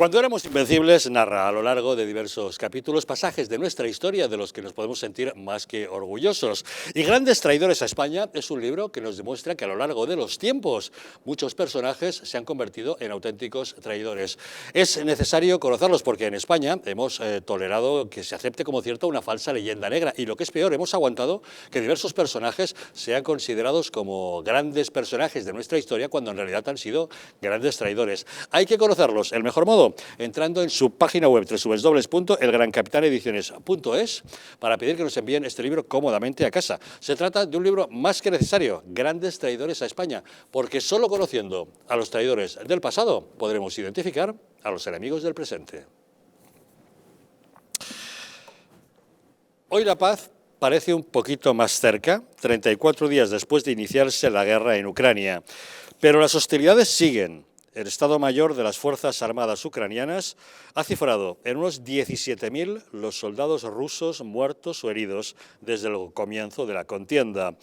Cuando éramos invencibles narra a lo largo de diversos capítulos pasajes de nuestra historia de los que nos podemos sentir más que orgullosos. Y Grandes traidores a España es un libro que nos demuestra que a lo largo de los tiempos muchos personajes se han convertido en auténticos traidores. Es necesario conocerlos porque en España hemos tolerado que se acepte como cierto una falsa leyenda negra y lo que es peor, hemos aguantado que diversos personajes sean considerados como grandes personajes de nuestra historia cuando en realidad han sido grandes traidores. Hay que conocerlos. El mejor modo, entrando en su página web www.elgrancapitanediciones.es para pedir que nos envíen este libro cómodamente a casa. Se trata de un libro más que necesario, Grandes traidores a España, porque solo conociendo a los traidores del pasado podremos identificar a los enemigos del presente. Hoy la paz parece un poquito más cerca, 34 días después de iniciarse la guerra en Ucrania, pero las hostilidades siguen. El Estado Mayor de las Fuerzas Armadas ucranianas ha cifrado en unos 17.000 los soldados rusos muertos o heridos desde el comienzo de la contienda.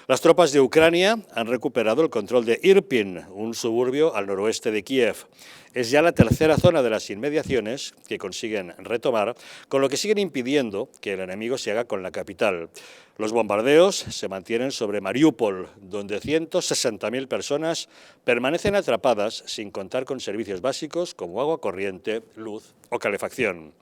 Las tropas de Ucrania han recuperado el control de Irpin, un suburbio al noroeste de Kiev. Es ya la tercera zona de las inmediaciones que consiguen retomar, con lo que siguen impidiendo que el enemigo se haga con la capital. Los bombardeos se mantienen sobre Mariúpol, donde 160.000 personas permanecen atrapadas sin contar con servicios básicos como agua corriente, luz o calefacción.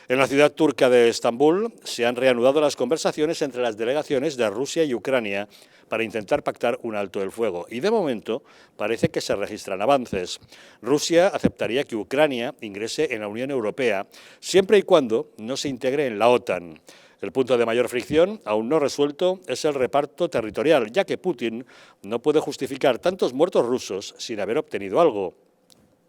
En la ciudad turca de Estambul se han reanudado las conversaciones entre las delegaciones de Rusia y Ucrania para intentar pactar un alto el fuego y de momento parece que se registran avances. Rusia aceptaría que Ucrania ingrese en la Unión Europea siempre y cuando no se integre en la OTAN. El punto de mayor fricción, aún no resuelto, es el reparto territorial, ya que Putin no puede justificar tantos muertos rusos sin haber obtenido algo.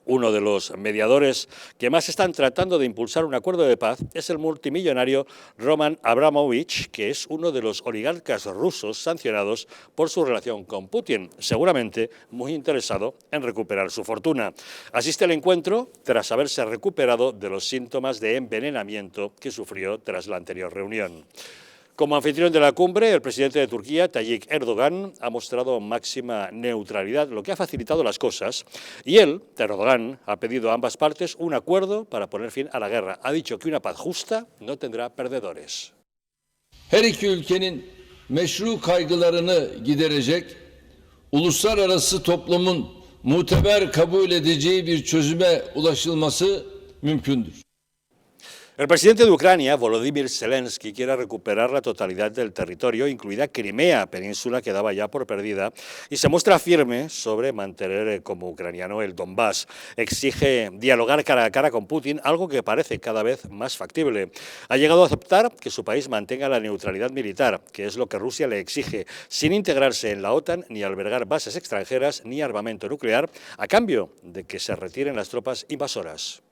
Uno de los mediadores que más están tratando de impulsar un acuerdo de paz es el multimillonario Roman Abramovich, que es uno de los oligarcas rusos sancionados por su relación con Putin, seguramente muy interesado en recuperar su fortuna. Asiste al encuentro tras haberse recuperado de los síntomas de envenenamiento que sufrió tras la anterior reunión. Como anfitrión de la cumbre, el presidente de Turquía, Tayyip Erdogan, ha mostrado máxima neutralidad, lo que ha facilitado las cosas. Y él, Erdogan, ha pedido a ambas partes un acuerdo para poner fin a la guerra. Ha dicho que una paz justa no tendrá perdedores. Her iki ülkenin meşru kaygılarını giderecek, uluslararası toplumun muteber kabul edeceği bir çözüme ulaşılması mümkündür. El presidente de Ucrania, Volodymyr Zelensky, quiere recuperar la totalidad del territorio, incluida Crimea, península que daba ya por perdida, y se muestra firme sobre mantener como ucraniano el Donbass. Exige dialogar cara a cara con Putin, algo que parece cada vez más factible. Ha llegado a aceptar que su país mantenga la neutralidad militar, que es lo que Rusia le exige, sin integrarse en la OTAN ni albergar bases extranjeras ni armamento nuclear, a cambio de que se retiren las tropas invasoras.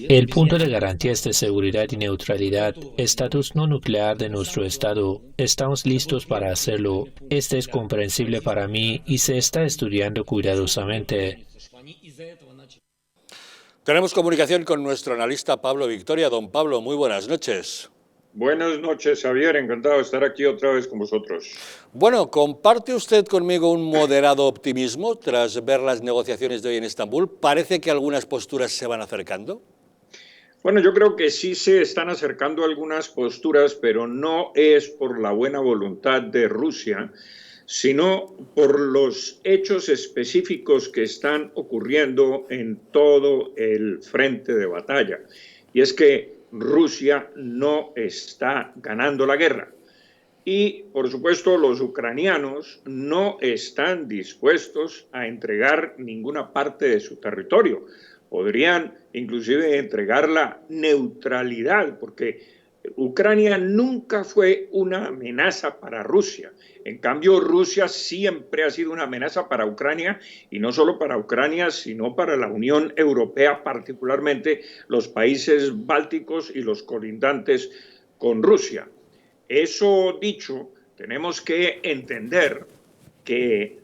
El punto de garantías de seguridad y neutralidad, estatus no nuclear de nuestro Estado, estamos listos para hacerlo. Este es comprensible para mí y se está estudiando cuidadosamente. Tenemos comunicación con nuestro analista Pablo Victoria. Don Pablo, muy buenas noches. Buenas noches, Javier. Encantado de estar aquí otra vez con vosotros. Bueno, ¿comparte usted conmigo un moderado optimismo tras ver las negociaciones de hoy en Estambul? ¿Parece que algunas posturas se van acercando? Bueno, yo creo que sí se están acercando algunas posturas, pero no es por la buena voluntad de Rusia, sino por los hechos específicos que están ocurriendo en todo el frente de batalla. Y es que Rusia no está ganando la guerra. Y, por supuesto, los ucranianos no están dispuestos a entregar ninguna parte de su territorio. Podrían inclusive entregar la neutralidad, porque Ucrania nunca fue una amenaza para Rusia. En cambio, Rusia siempre ha sido una amenaza para Ucrania, y no solo para Ucrania, sino para la Unión Europea, particularmente los países bálticos y los colindantes con Rusia. Eso dicho, tenemos que entender que,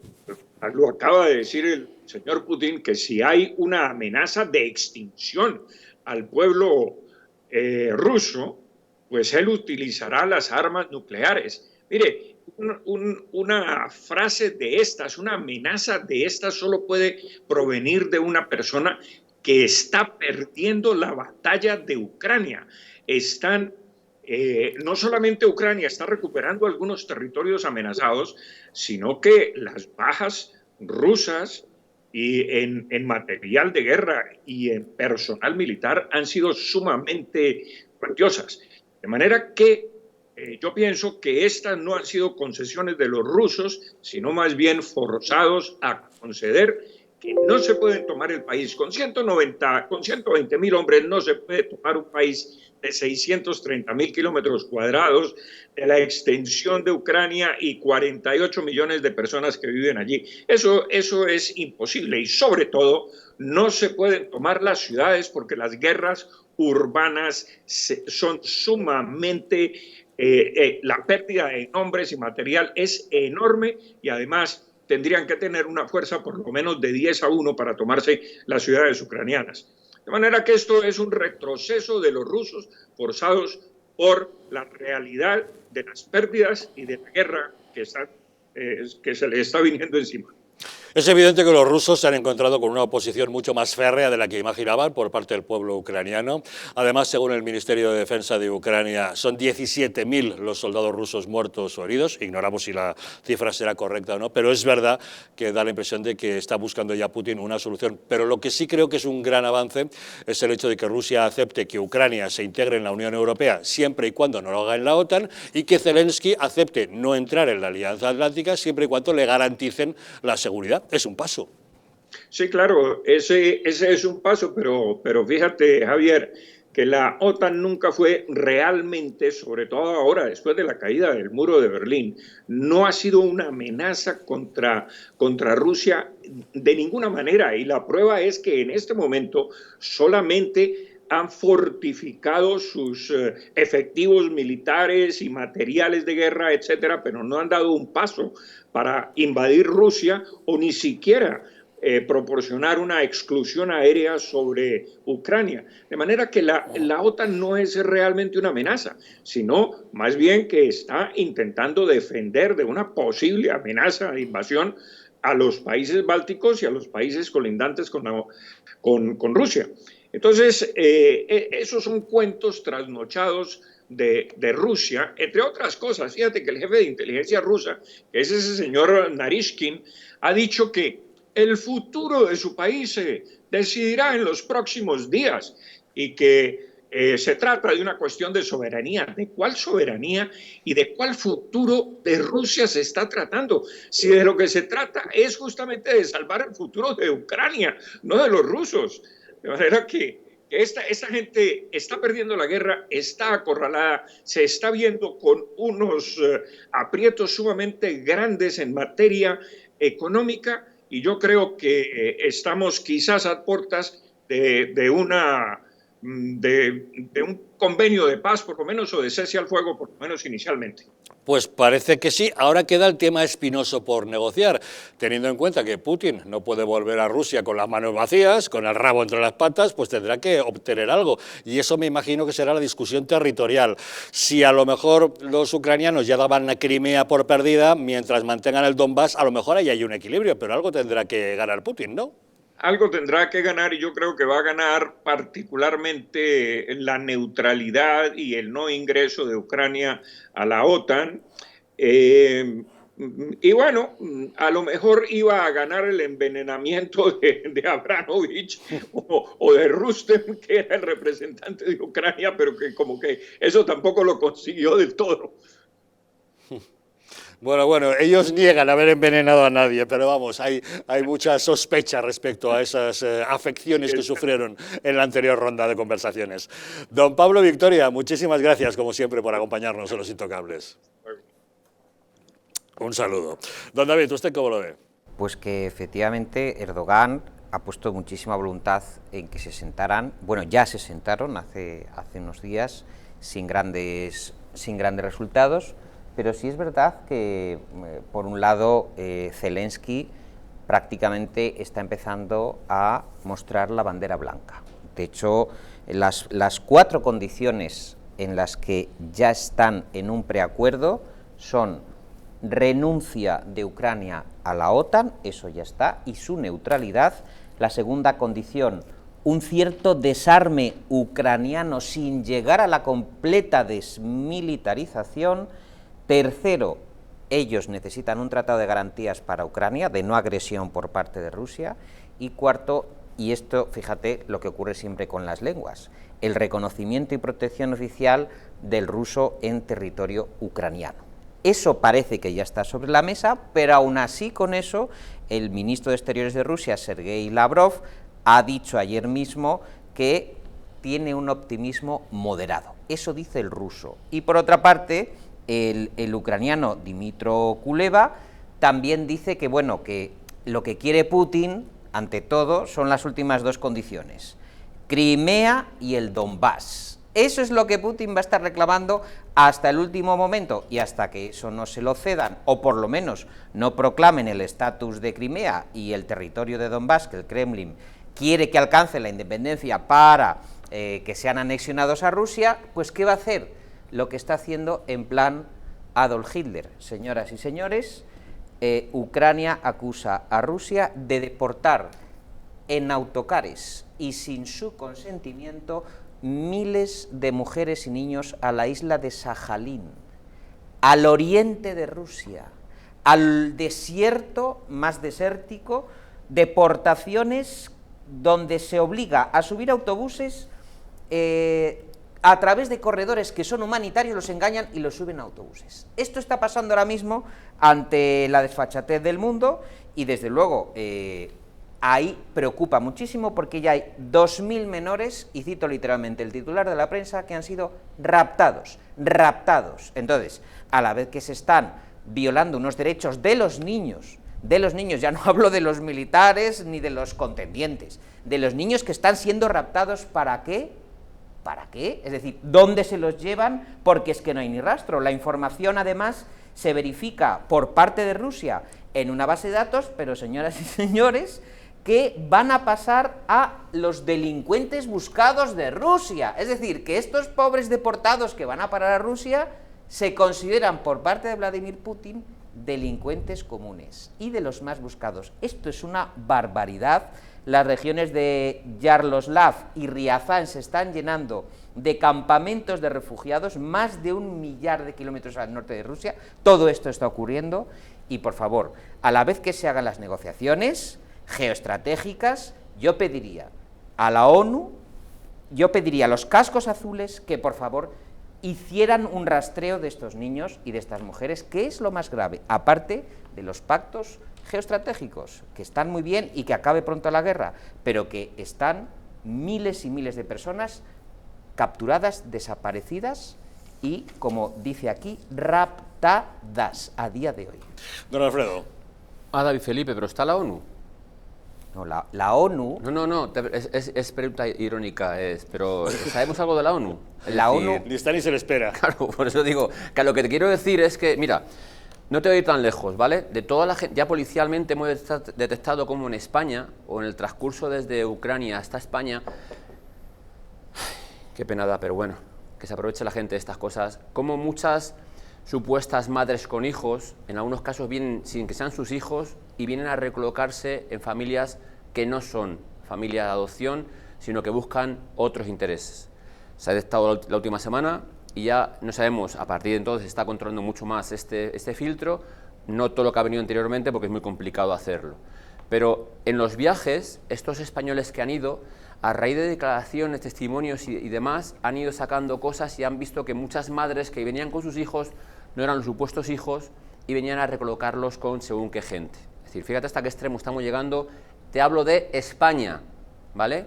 lo acaba de decir el señor Putin, que si hay una amenaza de extinción al pueblo ruso, pues él utilizará las armas nucleares. Mire, una frase de estas, una amenaza de estas solo puede provenir de una persona que está perdiendo la batalla de Ucrania. No solamente Ucrania está recuperando algunos territorios amenazados, sino que las bajas rusas y en material de guerra y en personal militar han sido sumamente cuantiosas. De manera que yo pienso que estas no han sido concesiones de los rusos, sino más bien forzados a conceder que no se pueden tomar el país. Con 120.000 hombres no se puede tomar un país de 630.000 kilómetros cuadrados, de la extensión de Ucrania y 48 millones de personas que viven allí. Eso es imposible y sobre todo no se pueden tomar las ciudades porque las guerras urbanas son sumamente... la pérdida de hombres y material es enorme y además tendrían que tener una fuerza por lo menos de 10-1 para tomarse las ciudades ucranianas. De manera que esto es un retroceso de los rusos forzados por la realidad de las pérdidas y de la guerra que se les está viniendo encima. Es evidente que los rusos se han encontrado con una oposición mucho más férrea de la que imaginaban por parte del pueblo ucraniano. Además, según el Ministerio de Defensa de Ucrania, son 17.000 los soldados rusos muertos o heridos. Ignoramos si la cifra será correcta o no, pero es verdad que da la impresión de que está buscando ya Putin una solución. Pero lo que sí creo que es un gran avance es el hecho de que Rusia acepte que Ucrania se integre en la Unión Europea siempre y cuando no lo haga en la OTAN y que Zelensky acepte no entrar en la Alianza Atlántica siempre y cuando le garanticen la seguridad. Es un paso. Sí, claro, ese es un paso, pero fíjate, Javier, que la OTAN nunca fue realmente, sobre todo ahora, después de la caída del muro de Berlín, no ha sido una amenaza contra Rusia de ninguna manera. Y la prueba es que en este momento solamente han fortificado sus efectivos militares y materiales de guerra, etcétera, pero no han dado un paso para invadir Rusia o ni siquiera proporcionar una exclusión aérea sobre Ucrania. De manera que la OTAN no es realmente una amenaza, sino más bien que está intentando defender de una posible amenaza de invasión a los países bálticos y a los países colindantes con Rusia. Entonces, esos son cuentos trasnochados de Rusia, entre otras cosas. Fíjate que el jefe de inteligencia rusa, que es ese señor Narishkin, ha dicho que el futuro de su país se decidirá en los próximos días y que se trata de una cuestión de soberanía. ¿De cuál soberanía y de cuál futuro de Rusia se está tratando? Si de lo que se trata es justamente de salvar el futuro de Ucrania, no de los rusos. De manera que esta gente está perdiendo la guerra, está acorralada, se está viendo con unos aprietos sumamente grandes en materia económica y yo creo que estamos quizás a puertas de un convenio de paz, por lo menos, o de cese al fuego, por lo menos inicialmente. Pues parece que sí. Ahora queda el tema espinoso por negociar, teniendo en cuenta que Putin no puede volver a Rusia con las manos vacías, con el rabo entre las patas, pues tendrá que obtener algo. Y eso me imagino que será la discusión territorial. Si a lo mejor los ucranianos ya daban la Crimea por perdida, mientras mantengan el Donbass, a lo mejor ahí hay un equilibrio, pero algo tendrá que ganar Putin, ¿no? Algo tendrá que ganar y yo creo que va a ganar particularmente la neutralidad y el no ingreso de Ucrania a la OTAN. Y bueno, a lo mejor iba a ganar el envenenamiento de Abramovich o de Rustem, que era el representante de Ucrania, pero que como que eso tampoco lo consiguió del todo. Bueno, ellos niegan haber envenenado a nadie, pero vamos, hay mucha sospecha respecto a esas afecciones que sufrieron en la anterior ronda de conversaciones. Don Pablo Victoria, muchísimas gracias, como siempre, por acompañarnos en Los Intocables. Un saludo. Don David, ¿usted cómo lo ve? Pues que efectivamente Erdogan ha puesto muchísima voluntad en que se sentaran, bueno, ya se sentaron hace unos días sin grandes resultados, pero sí es verdad que, por un lado, Zelensky prácticamente está empezando a mostrar la bandera blanca. De hecho, las 4 condiciones en las que ya están en un preacuerdo son renuncia de Ucrania a la OTAN, eso ya está, y su neutralidad. La segunda condición, un cierto desarme ucraniano sin llegar a la completa desmilitarización. Tercero, ellos necesitan un tratado de garantías para Ucrania, de no agresión por parte de Rusia. Y cuarto, y esto, fíjate lo que ocurre siempre con las lenguas, el reconocimiento y protección oficial del ruso en territorio ucraniano. Eso parece que ya está sobre la mesa, pero aún así con eso el ministro de Exteriores de Rusia, Sergei Lavrov, ha dicho ayer mismo que tiene un optimismo moderado. Eso dice el ruso. Y por otra parte, el ucraniano Dmytro Kuleba también dice que, bueno, que lo que quiere Putin, ante todo, son las últimas dos condiciones: Crimea y el Donbass. Eso es lo que Putin va a estar reclamando hasta el último momento, y hasta que eso no se lo cedan, o por lo menos no proclamen el estatus de Crimea y el territorio de Donbass, que el Kremlin quiere que alcance la independencia para que sean anexionados a Rusia, pues ¿qué va a hacer? Lo que está haciendo en plan Adolf Hitler. Señoras y señores, Ucrania acusa a Rusia de deportar en autocares y sin su consentimiento miles de mujeres y niños a la isla de Sajalín, al oriente de Rusia, al desierto más desértico, deportaciones donde se obliga a subir autobuses a través de corredores que son humanitarios, los engañan y los suben a autobuses. Esto está pasando ahora mismo ante la desfachatez del mundo, y desde luego ahí preocupa muchísimo, porque ya hay 2.000 menores, y cito literalmente el titular de la prensa, que han sido raptados. Entonces, a la vez que se están violando unos derechos de los niños, ya no hablo de los militares ni de los contendientes, de los niños que están siendo raptados, ¿para qué? ¿Para qué? Es decir, ¿dónde se los llevan? Porque es que no hay ni rastro. La información, además, se verifica por parte de Rusia en una base de datos, pero, señoras y señores, que van a pasar a los delincuentes buscados de Rusia. Es decir, que estos pobres deportados que van a parar a Rusia se consideran por parte de Vladimir Putin delincuentes comunes y de los más buscados. Esto es una barbaridad. Las regiones de Yaroslavl y Riazán se están llenando de campamentos de refugiados, más de 1 millar de kilómetros al norte de Rusia. Todo esto está ocurriendo, y por favor, a la vez que se hagan las negociaciones geoestratégicas, yo pediría a la ONU, yo pediría a los cascos azules que por favor hicieran un rastreo de estos niños y de estas mujeres, que es lo más grave, aparte de los pactos geoestratégicos, que están muy bien y que acabe pronto la guerra, pero que están miles y miles de personas capturadas, desaparecidas y, como dice aquí, raptadas a día de hoy. Don Alfredo. David Felipe, pero ¿está la ONU? No, la ONU... No, es pregunta irónica, pero ¿sabemos algo de la ONU? La ONU... Ni está ni se le espera. Claro, por eso digo, que lo que te quiero decir es que, mira, no te voy a ir tan lejos, ¿vale? De toda la gente, ya policialmente hemos detectado como en España, o en el transcurso desde Ucrania hasta España, qué pena da, pero bueno, que se aproveche la gente de estas cosas, como muchas supuestas madres con hijos, en algunos casos vienen sin que sean sus hijos y vienen a recolocarse en familias que no son familias de adopción, sino que buscan otros intereses. Se ha detectado la última semana y ya no sabemos, a partir de entonces se está controlando mucho más este filtro, no todo lo que ha venido anteriormente porque es muy complicado hacerlo. Pero en los viajes, estos españoles que han ido, a raíz de declaraciones, testimonios y demás, han ido sacando cosas y han visto que muchas madres que venían con sus hijos no eran los supuestos hijos y venían a recolocarlos con según qué gente. Es decir, fíjate hasta qué extremo estamos llegando. Te hablo de España, ¿vale?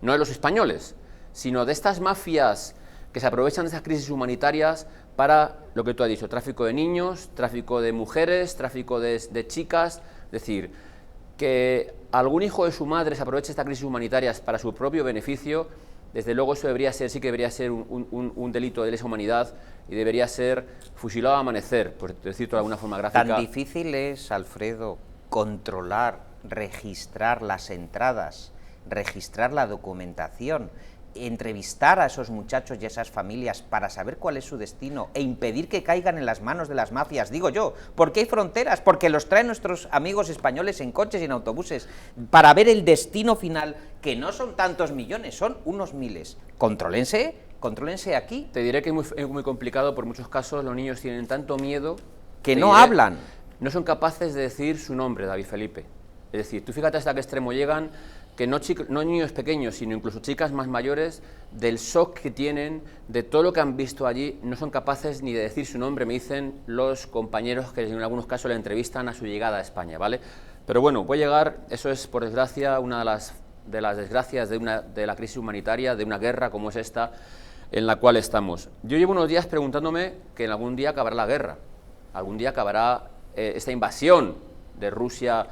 No de los españoles, sino de estas mafias que se aprovechan de esas crisis humanitarias para lo que tú has dicho, tráfico de niños, tráfico de mujeres, tráfico de chicas. Es decir, que algún hijo de su madre se aproveche de estas crisis humanitarias para su propio beneficio, desde luego eso debería ser, sí que debería ser un delito de lesa humanidad y debería ser fusilado a amanecer, por decirlo de alguna forma gráfica. Tan difícil es, Alfredo, controlar, registrar las entradas, registrar la documentación, entrevistar a esos muchachos y a esas familias para saber cuál es su destino e impedir que caigan en las manos de las mafias, digo yo, porque hay fronteras, porque los traen nuestros amigos españoles en coches y en autobuses para ver el destino final, que no son tantos millones, son unos miles. Contrólense aquí. Te diré que es muy complicado, por muchos casos los niños tienen tanto miedo que no hablan. No son capaces de decir su nombre, David Felipe. Es decir, tú fíjate hasta qué extremo llegan, que no niños pequeños, sino incluso chicas más mayores, del shock que tienen, de todo lo que han visto allí, no son capaces ni de decir su nombre, me dicen los compañeros que en algunos casos le entrevistan a su llegada a España, ¿vale? Pero bueno, voy a llegar, eso es por desgracia una de las desgracias de la crisis humanitaria, de una guerra como es esta, en la cual estamos. Yo llevo unos días preguntándome que en algún día acabará la guerra, algún día acabará esta invasión de Rusia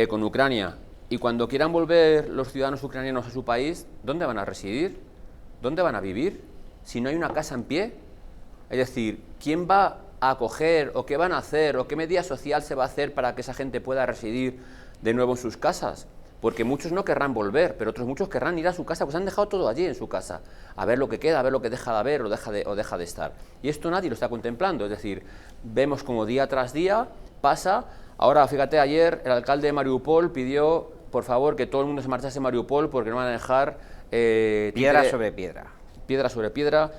con Ucrania. Y cuando quieran volver los ciudadanos ucranianos a su país, ¿dónde van a residir? ¿Dónde van a vivir? Si no hay una casa en pie. Es decir, ¿quién va a acoger o qué van a hacer o qué medida social se va a hacer para que esa gente pueda residir de nuevo en sus casas? Porque muchos no querrán volver, pero otros muchos querrán ir a su casa, pues han dejado todo allí en su casa, a ver lo que queda, a ver lo que deja de haber o deja de estar. Y esto nadie lo está contemplando, es decir, vemos como día tras día pasa. Ahora, fíjate, ayer el alcalde de Mariupol pidió, por favor, que todo el mundo se marchase a Mariupol porque no van a dejar... piedra sobre piedra. Piedra sobre piedra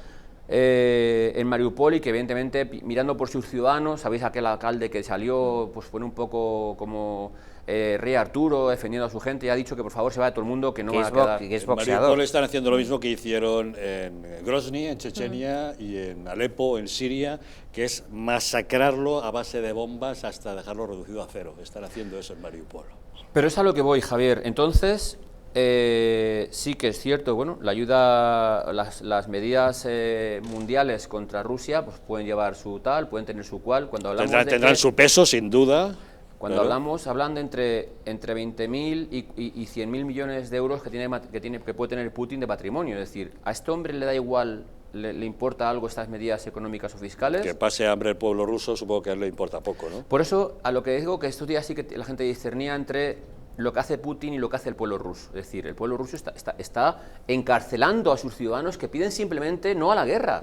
en Mariupol, y que evidentemente, mirando por sus ciudadanos, sabéis aquel alcalde que salió, pues fue un poco como Rey Arturo defendiendo a su gente y ha dicho que por favor se vaya todo el mundo, que no va a quedar... Que es En boxeador. Mariupol están haciendo lo mismo que hicieron en Grozny, en Chechenia, y en Alepo, en Siria, que es masacrarlo a base de bombas hasta dejarlo reducido a cero. Están haciendo eso en Mariupol. Pero es a lo que voy, Javier. Entonces, sí que es cierto, bueno, la ayuda, las medidas mundiales contra Rusia, pues pueden llevar su tal, pueden tener su cual. Cuando hablamos Tendrán su peso, sin duda. Cuando claro. hablan de entre 20.000 y 100.000 millones de euros que puede tener Putin de patrimonio. Es decir, a este hombre le da igual, le importa algo estas medidas económicas o fiscales. Que pase hambre el pueblo ruso, supongo que a él le importa poco, ¿no? Por eso, a lo que digo, que estos días sí que la gente discernía entre lo que hace Putin y lo que hace el pueblo ruso. Es decir, el pueblo ruso está encarcelando a sus ciudadanos que piden simplemente no a la guerra.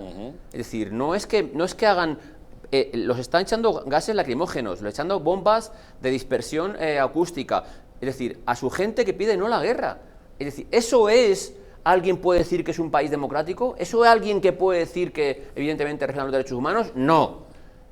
Es decir, no es que hagan... los están echando gases lacrimógenos, los echando bombas de dispersión acústica. Es decir, a su gente que pide no a la guerra. Es decir, ¿eso es... ¿Alguien puede decir que es un país democrático? ¿Eso es alguien que puede decir que evidentemente respetan los derechos humanos? No.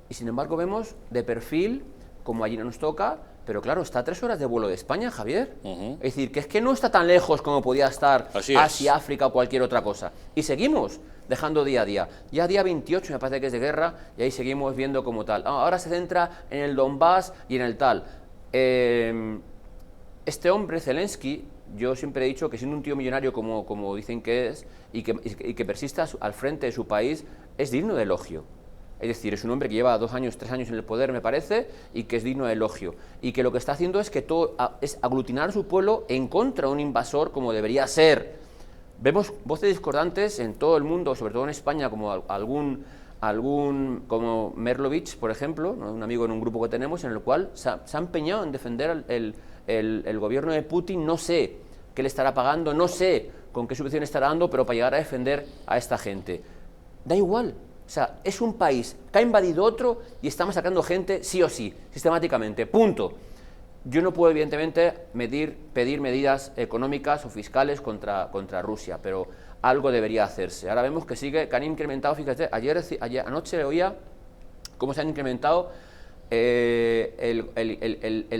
Y sin embargo vemos de perfil, como allí no nos toca, pero claro, está a 3 horas de vuelo de España, Javier. Es decir, que es que no está tan lejos como podía estar Asia, África o cualquier otra cosa. Y seguimos dejando día a día. Ya día 28 me parece que es de guerra y ahí seguimos viendo como tal. Ahora se centra en el Donbass y en el tal. Este hombre, Zelensky, yo siempre he dicho que siendo un tío millonario como dicen que es y que persista al frente de su país, es digno de elogio. Es decir, es un hombre que lleva 2 años, 3 años en el poder, me parece, y que es digno de elogio. Y que lo que está haciendo es es aglutinar a su pueblo en contra de un invasor como debería ser. Vemos voces discordantes en todo el mundo, sobre todo en España, como como Merlovich, por ejemplo, ¿no? Un amigo en un grupo que tenemos, en el cual se ha empeñado en defender el gobierno de Putin. No sé qué le estará pagando, no sé con qué subvención estará dando, pero para llegar a defender a esta gente. Da igual. O sea, es un país que ha invadido otro y estamos sacando gente sí o sí, sistemáticamente, punto. Yo no puedo, evidentemente, pedir medidas económicas o fiscales contra Rusia, pero algo debería hacerse. Ahora vemos que han incrementado, fíjate, anoche oía cómo se han incrementado el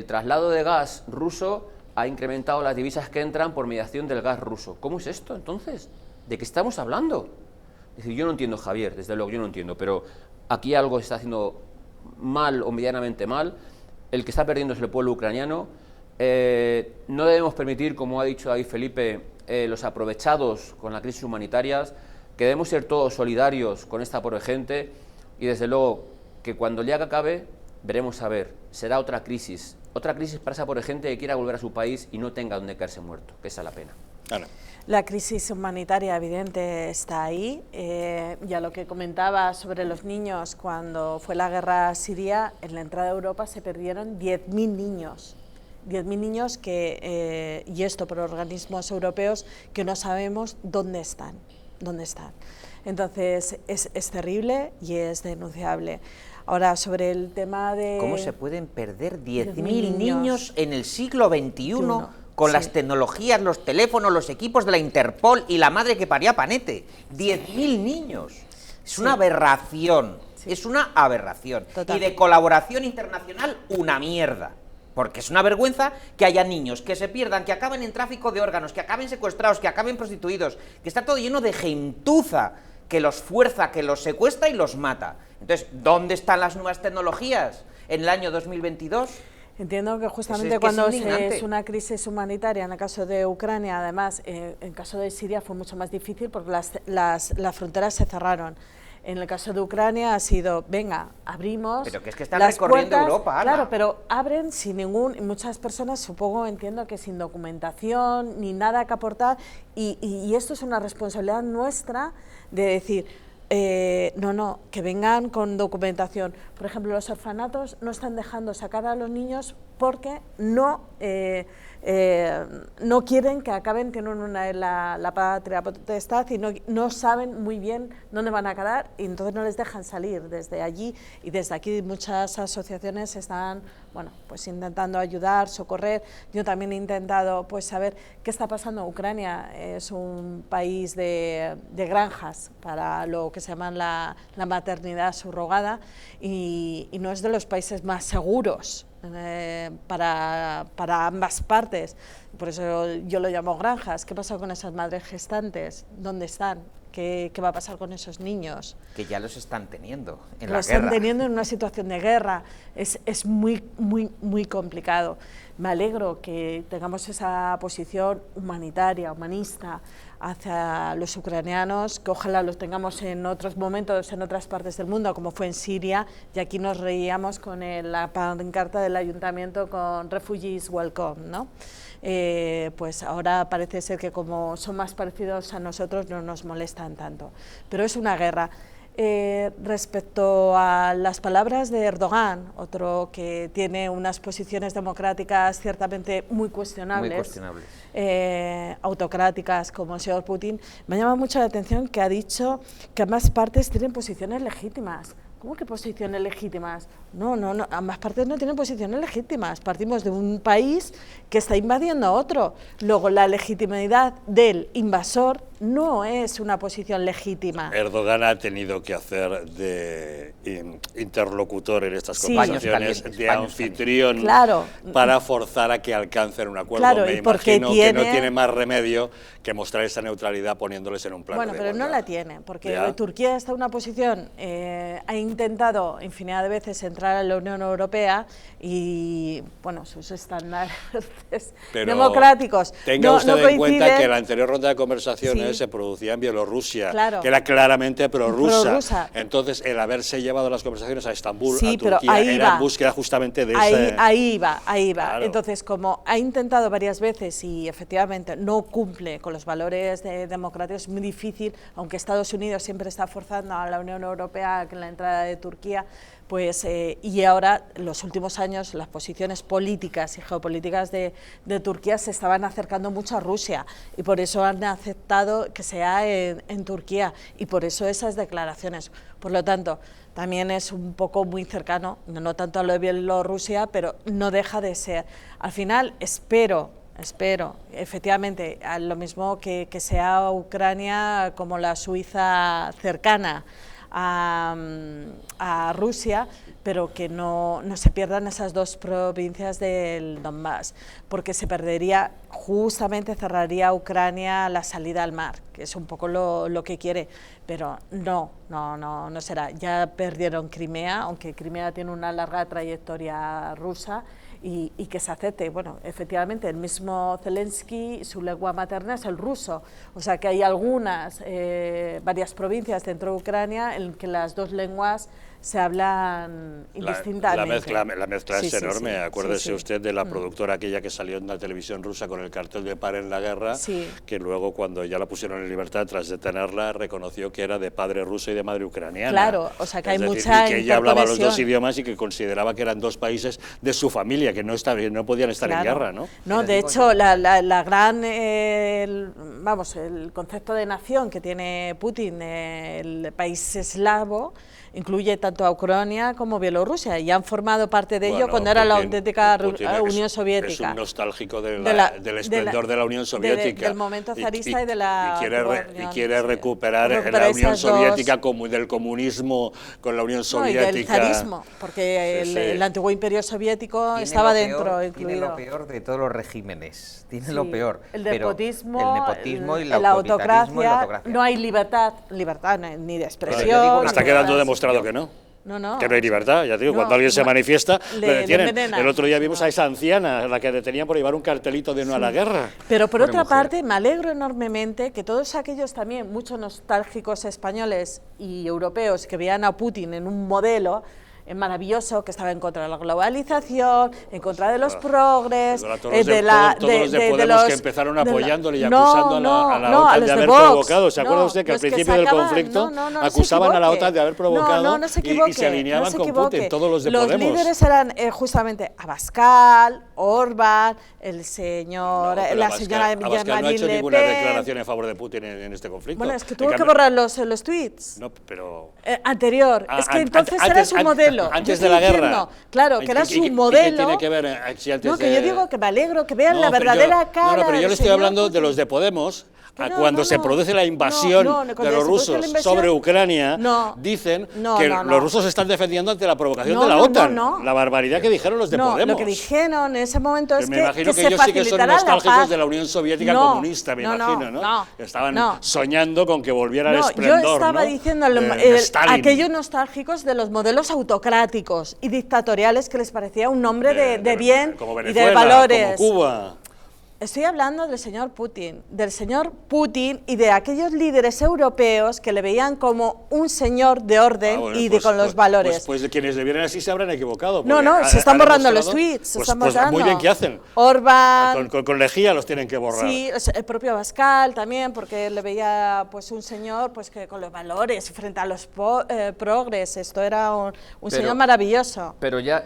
traslado de gas ruso, ha incrementado las divisas que entran por mediación del gas ruso. ¿Cómo es esto, entonces? ¿De qué estamos hablando? Es decir, yo no entiendo, Javier, desde luego yo no entiendo, pero aquí algo se está haciendo mal o medianamente mal. El que está perdiendo es el pueblo ucraniano. No debemos permitir, como ha dicho David Felipe, los aprovechados con las crisis humanitarias, que debemos ser todos solidarios con esta pobre gente y desde luego que cuando el día que acabe, veremos a ver, será otra crisis para esa pobre gente que quiera volver a su país y no tenga donde caerse muerto, que esa es la pena. Ana. La crisis humanitaria evidente está ahí. Ya lo que comentaba sobre los niños, cuando fue la guerra siria, en la entrada a Europa se perdieron 10.000 niños. 10.000 niños que, y esto por organismos europeos, que no sabemos dónde están. Entonces es terrible y es denunciable. Ahora, sobre el tema de... ¿Cómo se pueden perder 10.000 niños en el siglo XXI con las tecnologías, los teléfonos, los equipos de la Interpol y la madre que paría Panete? 10.000 niños. Es una aberración, es una aberración. Total. Y de colaboración internacional, una mierda. Porque es una vergüenza que haya niños que se pierdan, que acaben en tráfico de órganos, que acaben secuestrados, que acaben prostituidos, que está todo lleno de gentuza que los fuerza, que los secuestra y los mata. Entonces, ¿dónde están las nuevas tecnologías en el año 2022? Entiendo que justamente cuando es una crisis humanitaria, en el caso de Ucrania, además, en el caso de Siria fue mucho más difícil porque las fronteras se cerraron. En el caso de Ucrania ha sido, venga, abrimos. Pero que es que están las recorriendo puertas, Europa, Ana. Claro, pero abren sin ningún, y muchas personas supongo, entiendo que sin documentación ni nada que aportar, y esto es una responsabilidad nuestra de decir, no, que vengan con documentación. Por ejemplo, los orfanatos no están dejando sacar a los niños porque no quieren que acaben, tienen la patria potestad y no saben muy bien dónde van a quedar y entonces no les dejan salir desde allí, y desde aquí muchas asociaciones están, bueno, pues intentando ayudar, socorrer. Yo también he intentado pues saber qué está pasando. Ucrania es un país de granjas para lo que se llama la maternidad subrogada y no es de los países más seguros para ambas partes. Por eso yo lo llamo granjas. ¿Qué pasa con esas madres gestantes? ¿Dónde están? ¿Qué va a pasar con esos niños? Que ya los están teniendo en la guerra. Los están teniendo en una situación de guerra. Es muy, muy, muy complicado. Me alegro que tengamos esa posición humanitaria, humanista, hacia los ucranianos, que ojalá los tengamos en otros momentos, en otras partes del mundo, como fue en Siria, y aquí nos reíamos con la pancarta del ayuntamiento con Refugees Welcome, ¿no? Pues ahora parece ser que como son más parecidos a nosotros no nos molestan tanto, pero es una guerra. Respecto a las palabras de Erdogan, otro que tiene unas posiciones democráticas ciertamente muy cuestionables, autocráticas como el señor Putin, me llama mucho la atención que ha dicho que ambas partes tienen posiciones legítimas. ¿Cómo que posiciones legítimas? No, ambas partes no tienen posiciones legítimas. Partimos de un país que está invadiendo a otro. Luego, la legitimidad del invasor no es una posición legítima. Erdogan ha tenido que hacer de interlocutor en estas conversaciones, de anfitrión, claro, para forzar a que alcancen un acuerdo. Claro, me imagino que no tiene más remedio que mostrar esa neutralidad poniéndoles en un plano Bueno, de pero igualdad. no la tiene, porque Ya. Turquía está en una posición, ha intentado infinidad de veces entrar a la Unión Europea y, bueno, sus estándares democráticos tenga usted en cuenta que en la coinciden. anterior ronda de conversaciones se producía en Bielorrusia, Claro. que era claramente prorrusa. Prorrusa. Entonces, el haberse llevado las conversaciones a Estambul, Sí, a pero Turquía, ahí era va. en búsqueda justamente de Ahí va. Claro. Entonces, como ha intentado varias veces y efectivamente no cumple con los valores democráticos, es muy difícil, aunque Estados Unidos siempre está forzando a la Unión Europea que la entrada de Turquía, pues, y ahora, en los últimos años, las posiciones políticas y geopolíticas de Turquía se estaban acercando mucho a Rusia y por eso han aceptado que sea en Turquía y por eso esas declaraciones. Por lo tanto, también es un poco muy cercano, no tanto a lo de Bielorrusia, pero no deja de ser. Al final, espero, efectivamente, lo mismo que sea Ucrania como la Suiza cercana a Rusia, pero que no se pierdan esas dos provincias del Donbass, porque se perdería, justamente cerraría Ucrania la salida al mar, que es un poco lo que quiere, pero no será. Ya perdieron Crimea, aunque Crimea tiene una larga trayectoria rusa, y que se acepte. Bueno, efectivamente, el mismo Zelensky, su lengua materna es el ruso, o sea que hay varias provincias dentro de Ucrania en que las dos lenguas se hablan indistintamente. La mezcla es enorme. Acuérdese sí. usted de la productora aquella que salió en la televisión rusa con el cartel de Paren la guerra, que luego cuando ya la pusieron en libertad tras detenerla reconoció que era de padre ruso y de madre ucraniana. Claro, o sea que hay decir, mucha y que ella hablaba los dos idiomas y que consideraba que eran dos países de su familia, que no podían estar en guerra, ¿no? No, de hecho, la gran, el concepto de nación que tiene Putin, el país eslavo, incluye tanto a Ucrania como Bielorrusia, y han formado parte de ello cuando era la auténtica Unión Soviética. Es un nostálgico del esplendor de la Unión Soviética. Del momento zarista y de la... Y quiere recuperar la Unión Soviética como del comunismo con la Unión Soviética. Y del zarismo, porque el antiguo imperio soviético estaba dentro, incluido. Tiene lo peor de todos los regímenes, tiene lo peor. El nepotismo, y la autocracia, no hay libertad ni de expresión. Está quedando demostrado que no. Que no hay libertad, ya te digo, cuando alguien se manifiesta, le detienen. El otro día vimos a esa anciana, la que detenían por llevar un cartelito de no a la guerra. Pero por otra parte, me alegro enormemente que todos aquellos también, muchos nostálgicos españoles y europeos que veían a Putin en un modelo maravilloso, que estaba en contra de la globalización, en contra de los progres, todos los de Podemos que empezaron apoyándole y acusando a la OTAN de haber provocado. ¿Se acuerda usted que al principio del conflicto acusaban a la OTAN de haber provocado y se alineaban con Putin, todos los de Podemos? Los líderes eran justamente Abascal, Orbán, el señor, la señora Abascal no ha hecho ninguna declaración en favor de Putin en este conflicto. Bueno, es que tuvo que borrar los tweets. No, pero... anterior. Es que entonces era su modelo. Antes de la guerra. Claro, que era su modelo. ¿Qué tiene que ver si antes que yo digo que me alegro que vean la verdadera cara. No, pero yo le estoy hablando de los de Podemos. Cuando se produce la invasión de los rusos sobre Ucrania, dicen que los rusos están defendiendo ante la provocación de la OTAN. La barbaridad que dijeron los de Podemos. Lo que dijeron en ese momento es me imagino que ellos sí que son nostálgicos de la Unión Soviética comunista, me imagino, ¿no? Estaban soñando con que volviera el esplendor. Yo estaba diciendo aquellos nostálgicos de los modelos autocráticos y dictatoriales que les parecía un nombre de bien y de valores. Como Cuba. Estoy hablando del señor Putin y de aquellos líderes europeos que le veían como un señor de orden con los valores. Pues quienes le vieran así se habrán equivocado. Se están borrando los tweets. Muy bien, ¿qué hacen? Orbán. Con lejía los tienen que borrar. Sí, el propio Abascal también, porque le veía un señor que con los valores frente a los progres. Esto era un señor maravilloso. Pero ya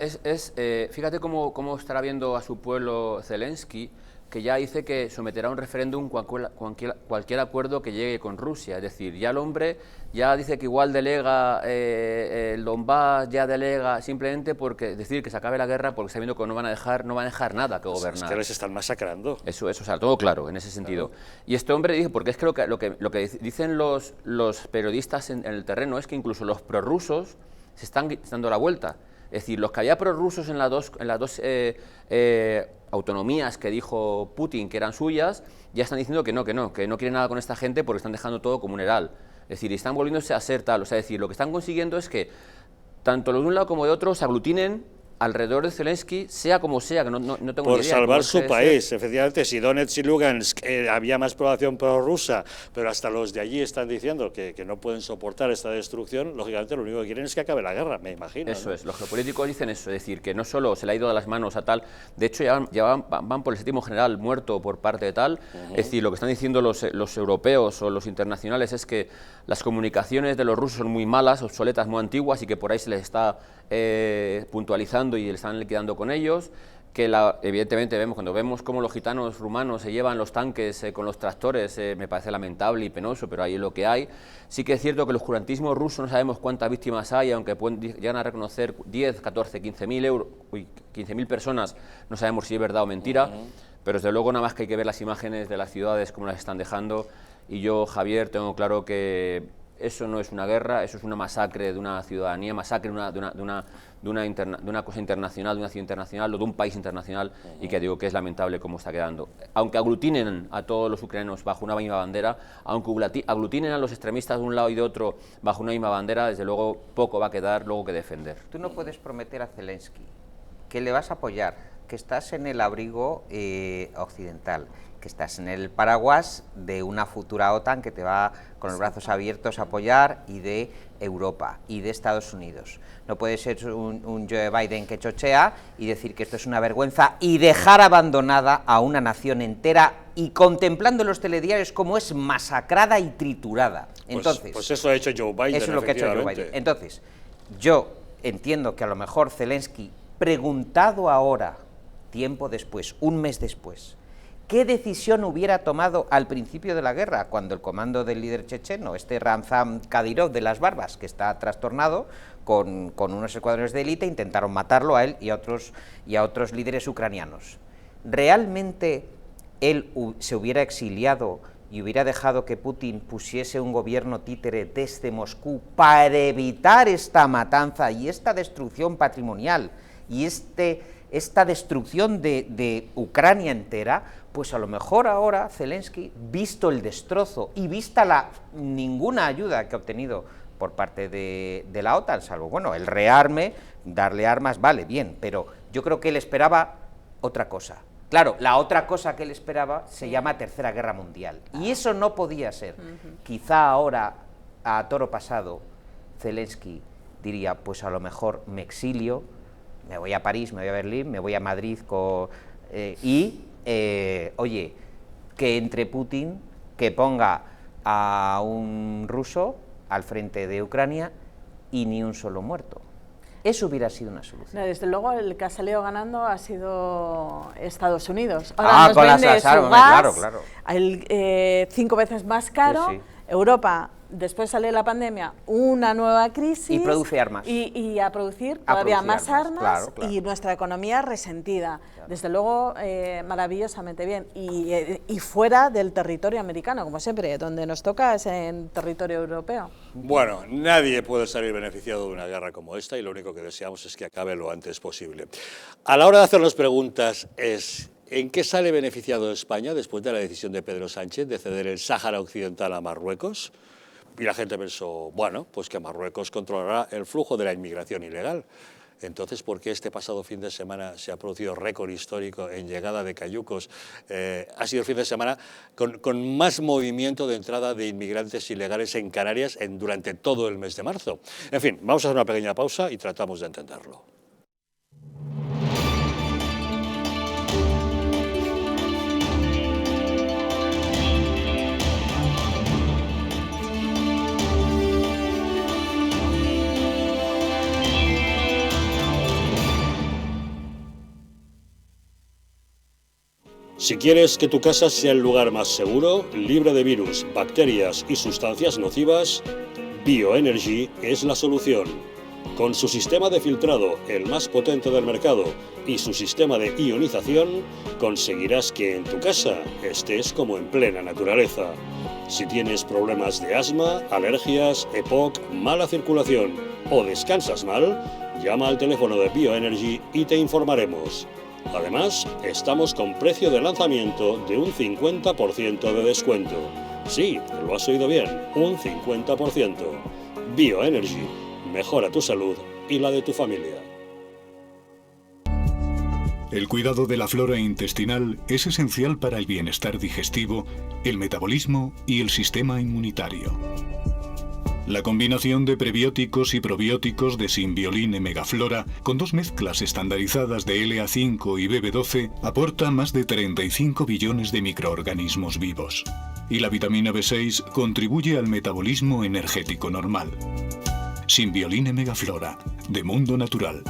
fíjate cómo estará viendo a su pueblo Zelensky, que ya dice que someterá a un referéndum cualquier acuerdo que llegue con Rusia. Es decir, ya el hombre ya dice que igual delega el Donbass, ya delega simplemente porque decir que se acabe la guerra porque está viendo que no van a dejar nada que gobernar. Es que les están masacrando. Eso, o sea, todo claro en ese sentido. Claro. Y este hombre dice, porque es que lo que dicen los periodistas en el terreno es que incluso los prorrusos se están dando la vuelta. Es decir, los que había prorrusos en las dos autonomías que dijo Putin que eran suyas, ya están diciendo que no quieren nada con esta gente porque están dejando todo como un heral. Es decir, y están volviéndose a ser tal. O sea, es decir, lo que están consiguiendo es que tanto los de un lado como de otro se aglutinen alrededor de Zelensky, sea como sea, que no tengo ni idea. Por salvar su país, efectivamente, si Donetsk y Lugansk había más población prorrusa, pero hasta los de allí están diciendo que no pueden soportar esta destrucción, lógicamente lo único que quieren es que acabe la guerra, me imagino. Eso es, los geopolíticos dicen eso, es decir, que no solo se le ha ido de las manos a tal, de hecho ya van por el séptimo general muerto por parte de tal, es decir, lo que están diciendo los europeos o los internacionales es que las comunicaciones de los rusos son muy malas, obsoletas, muy antiguas y que por ahí se les está puntualizando y le están liquidando con ellos, que evidentemente cuando vemos cómo los gitanos rumanos se llevan los tanques con los tractores, me parece lamentable y penoso, pero ahí es lo que hay. Sí que es cierto que el oscurantismo ruso no sabemos cuántas víctimas hay, aunque llegan a reconocer 10, 14, 15.000 personas, no sabemos si es verdad o mentira, pero desde luego nada más que hay que ver las imágenes de las ciudades, cómo las están dejando, y yo, Javier, tengo claro que eso no es una guerra, eso es una masacre de una ciudadanía, masacre de una cosa internacional, de una ciudad internacional o de un país internacional, y que digo que es lamentable cómo está quedando. Aunque aglutinen a todos los ucranianos bajo una misma bandera, aunque aglutinen a los extremistas de un lado y de otro bajo una misma bandera, desde luego poco va a quedar luego que defender. Tú no puedes prometer a Zelensky que le vas a apoyar, que estás en el abrigo occidental, que estás en el paraguas de una futura OTAN que te va con los brazos abiertos a apoyar, y de Europa y de Estados Unidos. No puede ser un Joe Biden que chochea y decir que esto es una vergüenza y dejar abandonada a una nación entera, y contemplando los telediarios como es masacrada y triturada. Entonces, pues eso ha hecho Joe Biden. Eso es lo que ha hecho Joe Biden. Entonces, yo entiendo que a lo mejor Zelensky, preguntado ahora, tiempo después, un mes después, ¿qué decisión hubiera tomado al principio de la guerra, cuando el comando del líder checheno, Ramzan Kadyrov de las barbas, que está trastornado, con unos escuadrones de élite, intentaron matarlo a él y a otros líderes ucranianos? ¿Realmente él se hubiera exiliado y hubiera dejado que Putin pusiese un gobierno títere desde Moscú para evitar esta matanza y esta destrucción patrimonial y esta destrucción de Ucrania entera? Pues a lo mejor ahora Zelensky, visto el destrozo y vista ninguna ayuda que ha obtenido por parte de la OTAN, salvo, bueno, el rearme, darle armas, vale, bien, pero yo creo que él esperaba otra cosa. Claro, la otra cosa que él esperaba se llama Tercera Guerra Mundial, y eso no podía ser. Quizá ahora, a toro pasado, Zelensky diría, pues a lo mejor me exilio, me voy a París, me voy a Berlín, me voy a Madrid oye, que entre Putin, que ponga a un ruso al frente de Ucrania y ni un solo muerto. Eso hubiera sido una solución. Desde luego, el que ha salido ganando ha sido Estados Unidos. Ahora nos con vende su gas, claro. 5 veces más caro. Sí. Europa, después sale la pandemia, una nueva crisis. Y produce armas. Y a producir todavía más armas, claro. Y nuestra economía resentida. Claro. Desde luego, maravillosamente bien. Y fuera del territorio americano, como siempre, donde nos toca es en territorio europeo. Bueno, nadie puede salir beneficiado de una guerra como esta, y lo único que deseamos es que acabe lo antes posible. A la hora de hacernos preguntas es: ¿en qué sale beneficiado España después de la decisión de Pedro Sánchez de ceder el Sáhara Occidental a Marruecos? Y la gente pensó, bueno, pues que Marruecos controlará el flujo de la inmigración ilegal. Entonces, ¿por qué este pasado fin de semana se ha producido récord histórico en llegada de cayucos? Ha sido el fin de semana con más movimiento de entrada de inmigrantes ilegales en Canarias durante todo el mes de marzo. En fin, vamos a hacer una pequeña pausa y tratamos de entenderlo. Si quieres que tu casa sea el lugar más seguro, libre de virus, bacterias y sustancias nocivas, Bioenergy es la solución. Con su sistema de filtrado, el más potente del mercado, y su sistema de ionización, conseguirás que en tu casa estés como en plena naturaleza. Si tienes problemas de asma, alergias, EPOC, mala circulación o descansas mal, llama al teléfono de Bioenergy y te informaremos. Además, estamos con precio de lanzamiento de un 50% de descuento. Sí, lo has oído bien, un 50%. Bioenergy, mejora tu salud y la de tu familia. El cuidado de la flora intestinal es esencial para el bienestar digestivo, el metabolismo y el sistema inmunitario. La combinación de prebióticos y probióticos de Symbiolin Megaflora, con 2 mezclas estandarizadas de LA5 y BB12, aporta más de 35 billones de microorganismos vivos. Y la vitamina B6 contribuye al metabolismo energético normal. Symbiolin Megaflora, de Mundo Natural.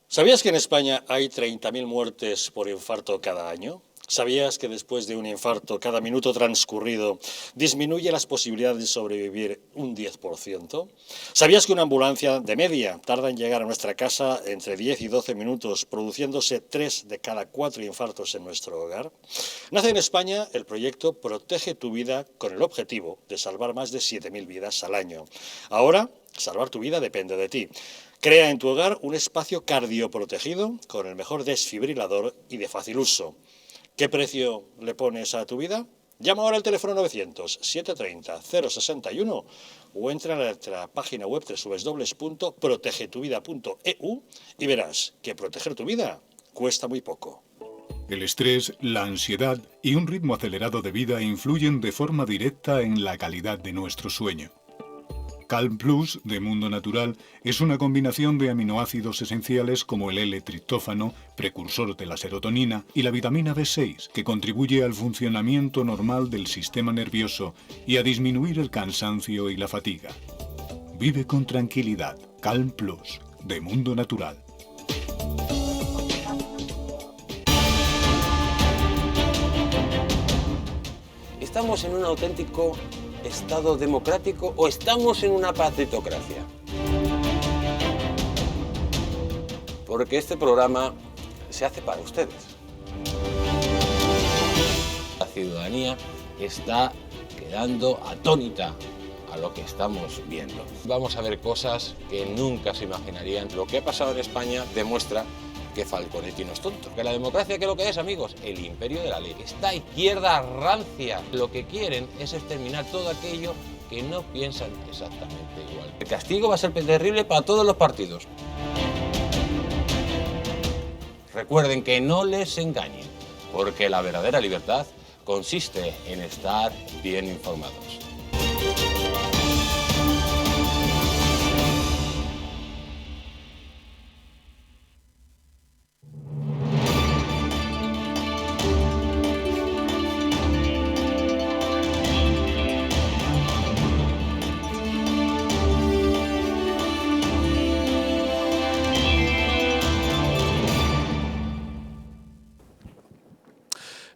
¿Sabías que en España hay 30.000 muertes por infarto cada año? ¿Sabías que después de un infarto, cada minuto transcurrido disminuye las posibilidades de sobrevivir un 10%? ¿Sabías que una ambulancia de media tarda en llegar a nuestra casa entre 10 y 12 minutos, produciéndose 3 de cada 4 infartos en nuestro hogar? Nace en España el proyecto Protege tu Vida con el objetivo de salvar más de 7.000 vidas al año. Ahora, salvar tu vida depende de ti. Crea en tu hogar un espacio cardioprotegido con el mejor desfibrilador y de fácil uso. ¿Qué precio le pones a tu vida? Llama ahora al teléfono 900-730-061 o entra en nuestra página web www.protegetuvida.eu y verás que proteger tu vida cuesta muy poco. El estrés, la ansiedad y un ritmo acelerado de vida influyen de forma directa en la calidad de nuestro sueño. Calm Plus de Mundo Natural es una combinación de aminoácidos esenciales como el L-triptófano, precursor de la serotonina, y la vitamina B6, que contribuye al funcionamiento normal del sistema nervioso y a disminuir el cansancio y la fatiga. Vive con tranquilidad. Calm Plus de Mundo Natural. ¿Estamos en un auténtico Estado democrático o estamos en una partitocracia? Porque este programa se hace para ustedes. La ciudadanía está quedando atónita a lo que estamos viendo. Vamos a ver cosas que nunca se imaginarían. Lo que ha pasado en España demuestra que Falconetti no es tonto. Que la democracia, ¿qué es lo que es, amigos? El imperio de la ley. Esta izquierda rancia lo que quieren es exterminar todo aquello que no piensan exactamente igual. El castigo va a ser terrible para todos los partidos. Recuerden que no les engañen, porque la verdadera libertad consiste en estar bien informados.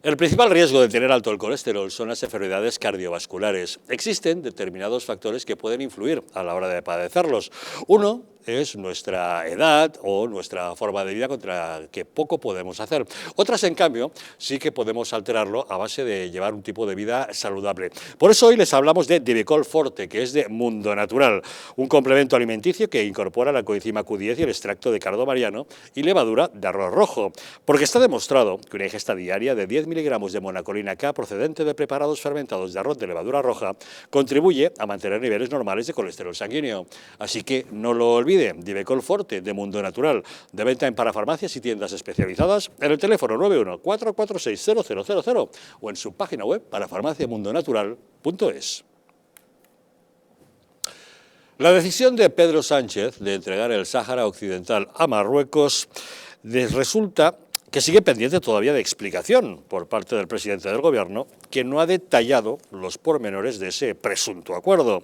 El principal riesgo de tener alto el colesterol son las enfermedades cardiovasculares. Existen determinados factores que pueden influir a la hora de padecerlos. Uno es nuestra edad o nuestra forma de vida, contra que poco podemos hacer. Otras, en cambio, sí que podemos alterarlo a base de llevar un tipo de vida saludable. Por eso hoy les hablamos de Divecol Forte, que es de Mundo Natural, un complemento alimenticio que incorpora la coenzima Q10 y el extracto de cardo mariano y levadura de arroz rojo, porque está demostrado que una ingesta diaria de 10 miligramos de monacolina K procedente de preparados fermentados de arroz de levadura roja contribuye a mantener niveles normales de colesterol sanguíneo. Así que no lo olviden. Divecol Forte de Mundo Natural, de venta en parafarmacias y tiendas especializadas, en el teléfono 91-446-0000 o en su página web parafarmaciamundonatural.es. La decisión de Pedro Sánchez de entregar el Sáhara Occidental a Marruecos resulta que sigue pendiente todavía de explicación por parte del presidente del Gobierno, que no ha detallado los pormenores de ese presunto acuerdo.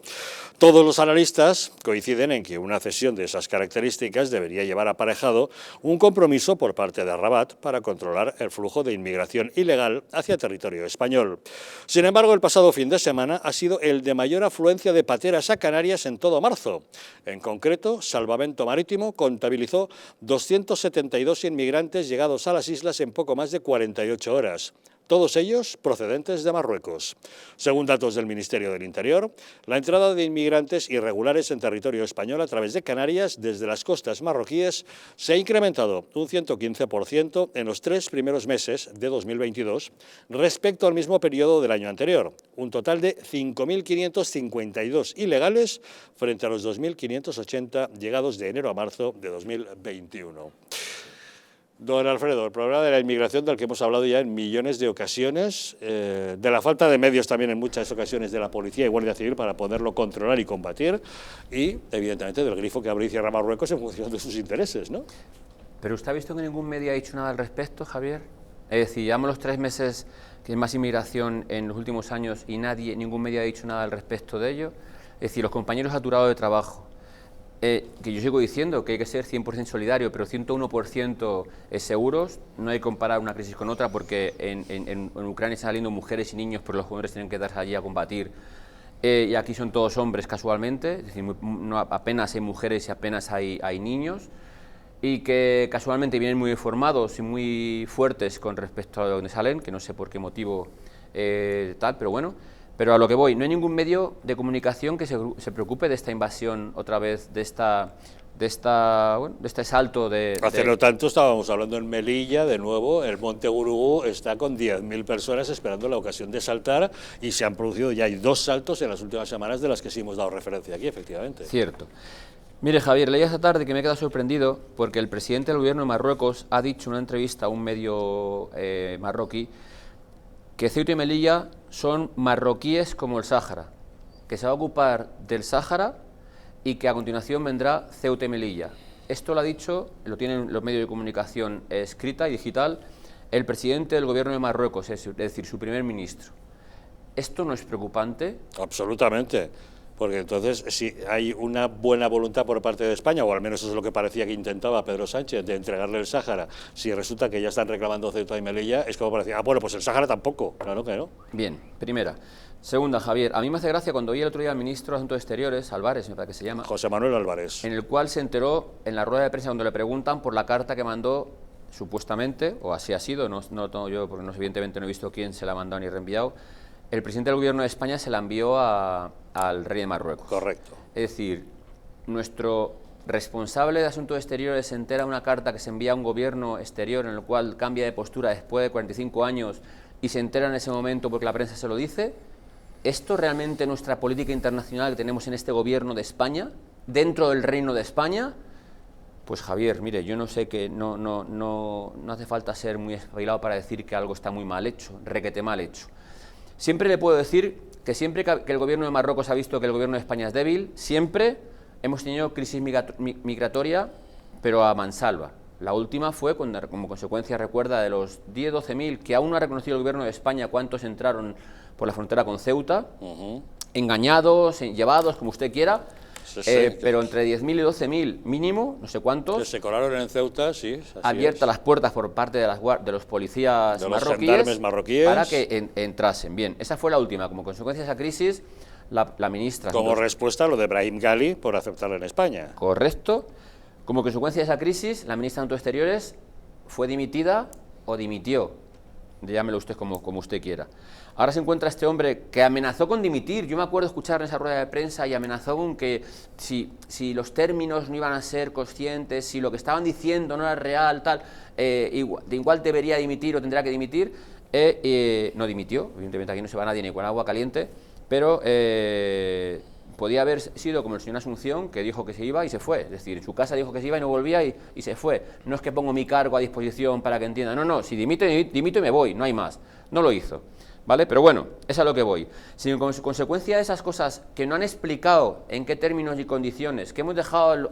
Todos los analistas coinciden en que una cesión de esas características debería llevar aparejado un compromiso por parte de Rabat para controlar el flujo de inmigración ilegal hacia territorio español. Sin embargo, el pasado fin de semana ha sido el de mayor afluencia de pateras a Canarias en todo marzo. En concreto, Salvamento Marítimo contabilizó 272 inmigrantes llegados a las islas en poco más de 48 horas. Todos ellos procedentes de Marruecos. Según datos del Ministerio del Interior, la entrada de inmigrantes irregulares en territorio español a través de Canarias desde las costas marroquíes se ha incrementado un 115% en los 3 primeros meses de 2022 respecto al mismo periodo del año anterior, un total de 5.552 ilegales frente a los 2.580 llegados de enero a marzo de 2021. Don Alfredo, el problema de la inmigración del que hemos hablado ya en millones de ocasiones, de la falta de medios también en muchas ocasiones de la policía y Guardia Civil para poderlo controlar y combatir, y evidentemente del grifo que abre y cierra Marruecos en función de sus intereses, ¿no? ¿Pero usted ha visto que ningún medio ha dicho nada al respecto, Javier? Es decir, llevamos los 3 meses que hay más inmigración en los últimos años y ningún medio ha dicho nada al respecto de ello. Es decir, los compañeros saturados de trabajo, que yo sigo diciendo que hay que ser 100% solidario, pero 101% seguros. No hay que comparar una crisis con otra, porque en Ucrania están saliendo mujeres y niños, pero los jóvenes tienen que darse allí a combatir. Y aquí son todos hombres casualmente, es decir, apenas hay mujeres y apenas hay niños, y que casualmente vienen muy formados y muy fuertes con respecto a donde salen, que no sé por qué motivo pero bueno. Pero a lo que voy, no hay ningún medio de comunicación que se preocupe de esta invasión otra vez, de este salto de... Hace no tanto estábamos hablando en Melilla, de nuevo, el Monte Gurugú está con 10.000 personas esperando la ocasión de saltar, y se han producido ya 2 saltos en las últimas semanas de las que sí hemos dado referencia aquí, efectivamente. Cierto. Mire, Javier, leí esta tarde que me he quedado sorprendido porque el presidente del gobierno de Marruecos ha dicho en una entrevista a un medio marroquí que Ceuta y Melilla son marroquíes como el Sáhara, que se va a ocupar del Sáhara y que a continuación vendrá Ceuta y Melilla. Esto lo ha dicho, lo tienen los medios de comunicación escrita y digital, el presidente del gobierno de Marruecos, es decir, su primer ministro. ¿Esto no es preocupante? Absolutamente. Porque entonces, si hay una buena voluntad por parte de España, o al menos eso es lo que parecía que intentaba Pedro Sánchez, de entregarle el Sáhara, si resulta que ya están reclamando Ceuta y Melilla, es como parecía, bueno, pues el Sáhara tampoco, claro que no. Bien, primera. Segunda, Javier, a mí me hace gracia cuando oí el otro día al ministro de Asuntos Exteriores, Álvarez, me parece que se llama. José Manuel Álvarez. En el cual se enteró en la rueda de prensa cuando le preguntan por la carta que mandó, supuestamente, o así ha sido, no lo tengo yo, porque evidentemente no he visto quién se la ha mandado ni reenviado. El presidente del gobierno de España se la envió al rey de Marruecos. Correcto. Es decir, nuestro responsable de Asuntos Exteriores se entera de una carta que se envía a un gobierno exterior en el cual cambia de postura después de 45 años y se entera en ese momento porque la prensa se lo dice. ¿Esto realmente es nuestra política internacional que tenemos en este gobierno de España, dentro del Reino de España? Pues Javier, mire, yo no sé que no hace falta ser muy espabilado para decir que algo está muy mal hecho, requete mal hecho. Siempre le puedo decir que siempre que el gobierno de Marruecos ha visto que el gobierno de España es débil, siempre hemos tenido crisis migratoria, pero a mansalva. La última fue como consecuencia, recuerda, de los 10-12.000 que aún no ha reconocido el gobierno de España cuántos entraron por la frontera con Ceuta, engañados, llevados, como usted quiera. Sí, sí. Pero entre 10.000 y 12.000 mínimo, no sé cuántos, que se colaron en Ceuta, sí. Abiertas las puertas por parte de los policías marroquíes para que entrasen. Bien, esa fue la última. Como consecuencia de esa crisis, la ministra... Como respuesta a lo de Brahim Ghali por aceptarlo en España. Correcto. Como consecuencia de esa crisis, la ministra de Asuntos Exteriores fue dimitida o dimitió. Llámelo usted como usted quiera. Ahora se encuentra este hombre que amenazó con dimitir. Yo me acuerdo escuchar en esa rueda de prensa y amenazó con que si los términos no iban a ser conscientes, si lo que estaban diciendo no era real, tal, igual debería dimitir o tendrá que dimitir. No dimitió, evidentemente aquí no se va nadie ni con agua caliente, pero podía haber sido como el señor Asunción, que dijo que se iba y se fue. Es decir, en su casa dijo que se iba y no volvía y se fue. No es que pongo mi cargo a disposición para que entiendan. No, si dimito y me voy, no hay más. No lo hizo. ¿Vale? Pero bueno, es a lo que voy. Si como consecuencia de esas cosas que no han explicado en qué términos y condiciones, que hemos dejado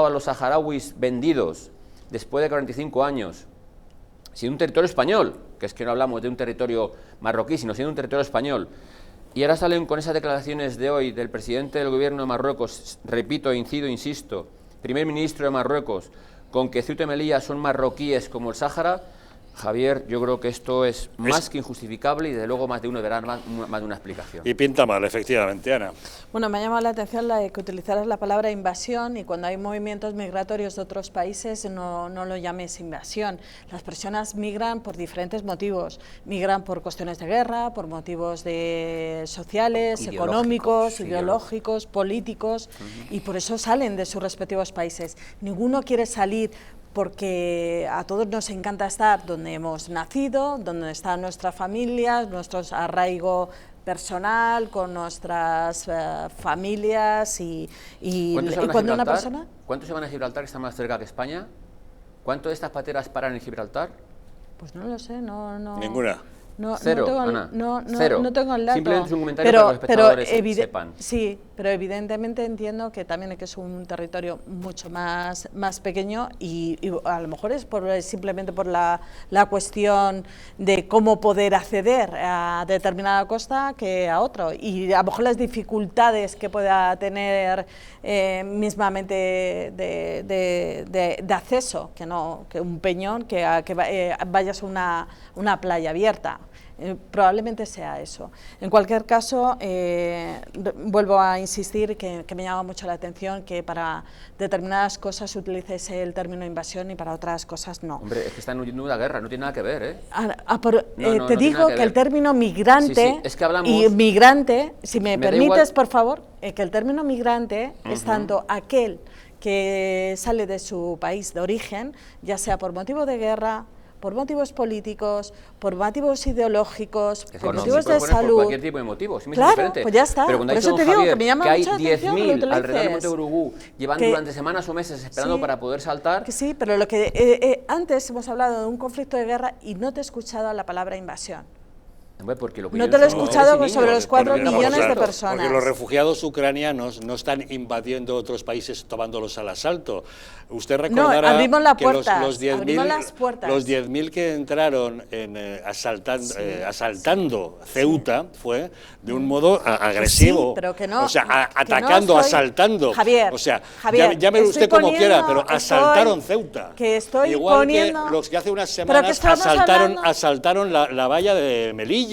a los saharauis vendidos después de 45 años, siendo un territorio español, que es que no hablamos de un territorio marroquí, sino siendo un territorio español, y ahora salen con esas declaraciones de hoy del presidente del gobierno de Marruecos, repito, incido, insisto, primer ministro de Marruecos, con que Ceuta y Melilla son marroquíes como el Sáhara. Javier, yo creo que esto es más que injustificable y desde luego más de uno verá más de una explicación. Y pinta mal, efectivamente, Ana. Bueno, me ha llamado la atención que utilizaras la palabra invasión y cuando hay movimientos migratorios de otros países no lo llames invasión. Las personas migran por diferentes motivos. Migran por cuestiones de guerra, por motivos sociales, económicos, ideológicos, políticos, y por eso salen de sus respectivos países. Ninguno quiere salir porque a todos nos encanta estar donde hemos nacido, donde está nuestra familia, nuestro arraigo personal, con nuestras familias y cuando una persona... ¿Cuántos se van a Gibraltar, que está más cerca que España? ¿Cuántos de estas pateras paran en Gibraltar? Pues no lo sé, no... Ninguna. Cero, tengo, Ana. no tengo el dato. Simplemente es un comentario para que los espectadores sepan. Sí, pero evidentemente entiendo que también es un territorio mucho más pequeño y a lo mejor es simplemente por la cuestión de cómo poder acceder a determinada costa que a otro, y a lo mejor las dificultades que pueda tener mismamente de acceso, que un peñón, que vayas a una playa abierta. Probablemente sea eso. En cualquier caso, vuelvo a insistir que me llama mucho la atención que para determinadas cosas utilices el término invasión y para otras cosas no. Hombre, es que están huyendo de la guerra, no tiene nada que ver, ¿eh? Te digo que el término migrante, es que hablamos, y migrante, si me permites, por favor, que el término migrante es tanto aquel que sale de su país de origen, ya sea por motivo de guerra, por motivos políticos, por motivos ideológicos, por motivos de salud. Por cualquier tipo de motivos, claro, pues ya está. Pero cuando por eso te digo que me llama mucho la atención que lo utilices. alrededor de Monteurugú llevan durante semanas o meses esperando para poder saltar. Que sí, pero lo que antes hemos hablado de un conflicto de guerra y no te he escuchado la palabra invasión. Porque lo que no te lo he escuchado sobre los 4 millones de personas. Porque los refugiados ucranianos no están invadiendo otros países tomándolos al asalto. Usted recordará abrimos la que puerta, los 10.000 que entraron asaltando Ceuta fue de un modo agresivo. Sí, pero que no, o sea, atacando, asaltando. Javier, o sea, Javier, llame usted como quiera, pero asaltaron Ceuta. Igual poniendo, que los que hace unas semanas asaltaron la valla de Melilla,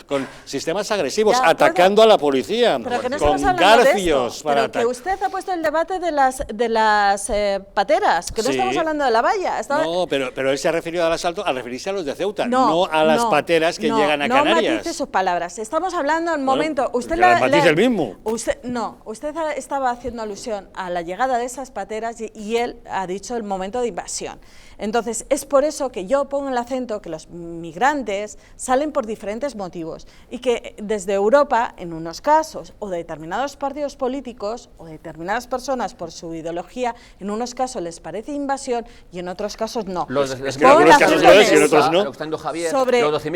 con sistemas agresivos, atacando a la policía, con garfios para atacar. Que usted ha puesto el debate de las pateras, que no estamos hablando de la valla. No, pero él se ha referido al asalto al referirse a los de Ceuta, no a las pateras que llegan a Canarias. No matice sus palabras. Estamos hablando en un momento. Usted matice el mismo. Usted estaba haciendo alusión a la llegada de esas pateras y él ha dicho el momento de invasión. Entonces, es por eso que yo pongo el acento que los migrantes salen por diferentes motivos y que desde Europa, en unos casos, o determinados partidos políticos o determinadas personas por su ideología, en unos casos les parece invasión y en otros casos no. Los 12.000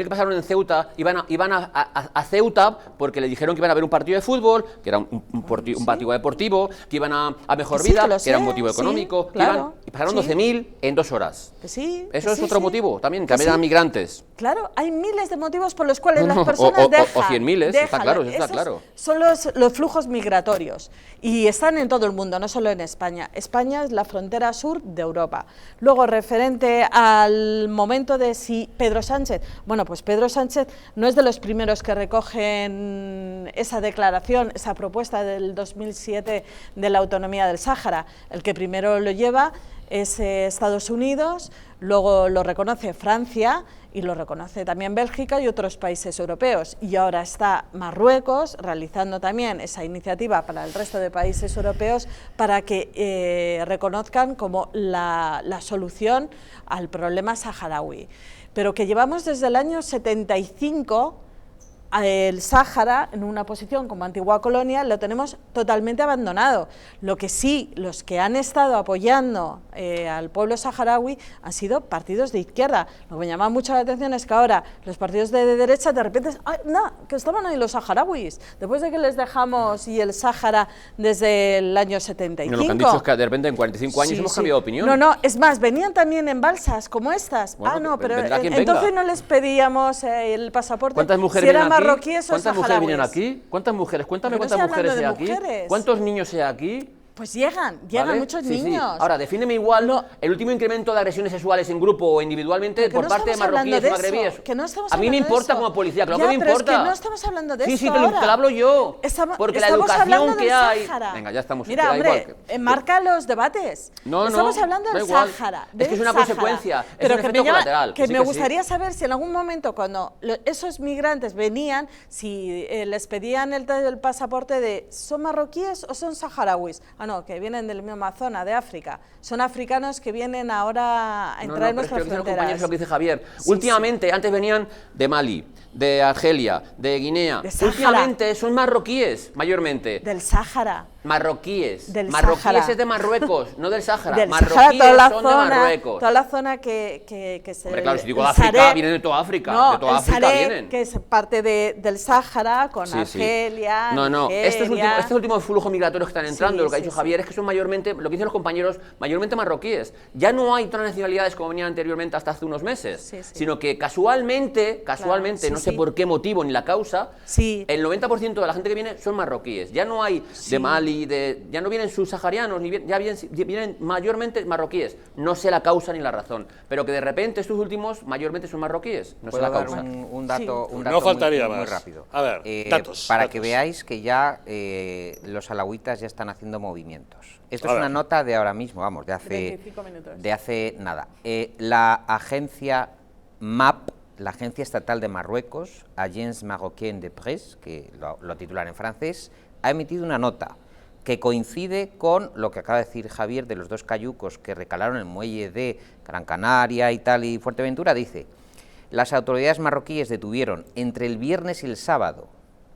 que pasaron en Ceuta iban a Ceuta porque le dijeron que iban a ver un partido de fútbol, que era un partido deportivo, que iban a Mejor Vida, que era un motivo económico, y pasaron 12.000 en 2 horas. Eso es otro motivo también, que eran migrantes. Claro, hay miles de motivos por los cuales las personas dejan. O 100.000, está claro, eso está claro. Son los flujos migratorios y están en todo el mundo, no solo en España. España es la frontera sur de Europa. Luego, referente al momento de si Pedro Sánchez, bueno, pues Pedro Sánchez no es de los primeros que recogen esa declaración, esa propuesta del 2007 de la autonomía del Sáhara. El que primero lo lleva es Estados Unidos, luego lo reconoce Francia y lo reconoce también Bélgica y otros países europeos. Y ahora está Marruecos realizando también esa iniciativa para el resto de países europeos para que reconozcan como la solución al problema saharaui. Pero que llevamos desde el año 75 el Sáhara, en una posición como antigua colonia, lo tenemos totalmente abandonado. Lo que sí, los que han estado apoyando al pueblo saharaui han sido partidos de izquierda. Lo que me llama mucho la atención es que ahora los partidos de derecha de repente, que estaban ahí los saharauis, después de que les dejamos y el Sáhara desde el año 75. No, lo que han dicho es que de repente en 45 años hemos cambiado de opinión. No, es más, venían también en balsas como estas. Bueno, pero entonces no les pedíamos el pasaporte. ¿Cuántas mujeres si eran aquí? marroquíes o ¿Cuántas mujeres vienen aquí? ¿Cuántas mujeres? Cuéntame cuántas mujeres hay aquí. ¿Cuántos niños hay aquí? Pues llegan muchos niños. Ahora, defíneme igual el último incremento de agresiones sexuales en grupo o individualmente por parte de marroquíes o magrebíes. A mí me importa como policía, claro que me importa. Es que no estamos hablando de eso. Sí, te lo hablo yo. Porque la educación que hay. Venga, ya estamos. Mira, hombre, marca los debates. Estamos hablando del Sáhara. Es que es una consecuencia, es un efecto colateral. Que me gustaría saber si en algún momento, cuando esos migrantes venían, si les pedían el pasaporte de ¿son marroquíes o son saharauis? No, que vienen de la misma zona de África. Son africanos que vienen ahora a entrar en nuestras fronteras. Es lo que dice Javier. Últimamente, antes venían de Mali, de Argelia, de Guinea. Últimamente son marroquíes, mayormente. Del Sáhara. Marroquíes. Del Marroquíes Sáhara. es de Marruecos, no del Sáhara. Del Marroquíes Sáhara, son de Marruecos. toda la zona que se... Hombre, claro, si digo de el África, Sareb, vienen de toda África. No, de toda el África Sareb, vienen. que es parte del Sáhara, con Sí, sí. Argelia, No, Nigeria. estos últimos flujos migratorios que están entrando, Sí, lo que ha sí, dicho sí. Javier, es que son mayormente, lo que dicen los compañeros, mayormente marroquíes. Ya no hay otras nacionalidades como venían anteriormente hasta hace unos meses, Sí, sí. sino que casualmente, sí, no sé sí. por qué motivo ni la causa, Sí. el 90% de la gente que viene son marroquíes. Ya no hay de Mali, ya no vienen subsaharianos, ya vienen mayormente marroquíes. No sé la causa ni la razón, pero que de repente estos últimos mayormente son marroquíes. No sé ¿Puedo la dar causa. un dato, Sí. un No dato faltaría muy más. rápido? A ver, datos. Para datos. que veáis que ya los alauitas ya están haciendo movimientos. Esto A es ver. una nota de ahora mismo, vamos, de 25 minutos. hace nada. La agencia MAP, la Agencia Estatal de Marruecos, Agence Marocaine de Presse, que lo titulan en francés, ha emitido una nota que coincide con lo que acaba de decir Javier de los dos cayucos que recalaron en el muelle de Gran Canaria y tal y Fuerteventura. Dice: las autoridades marroquíes detuvieron entre el viernes y el sábado,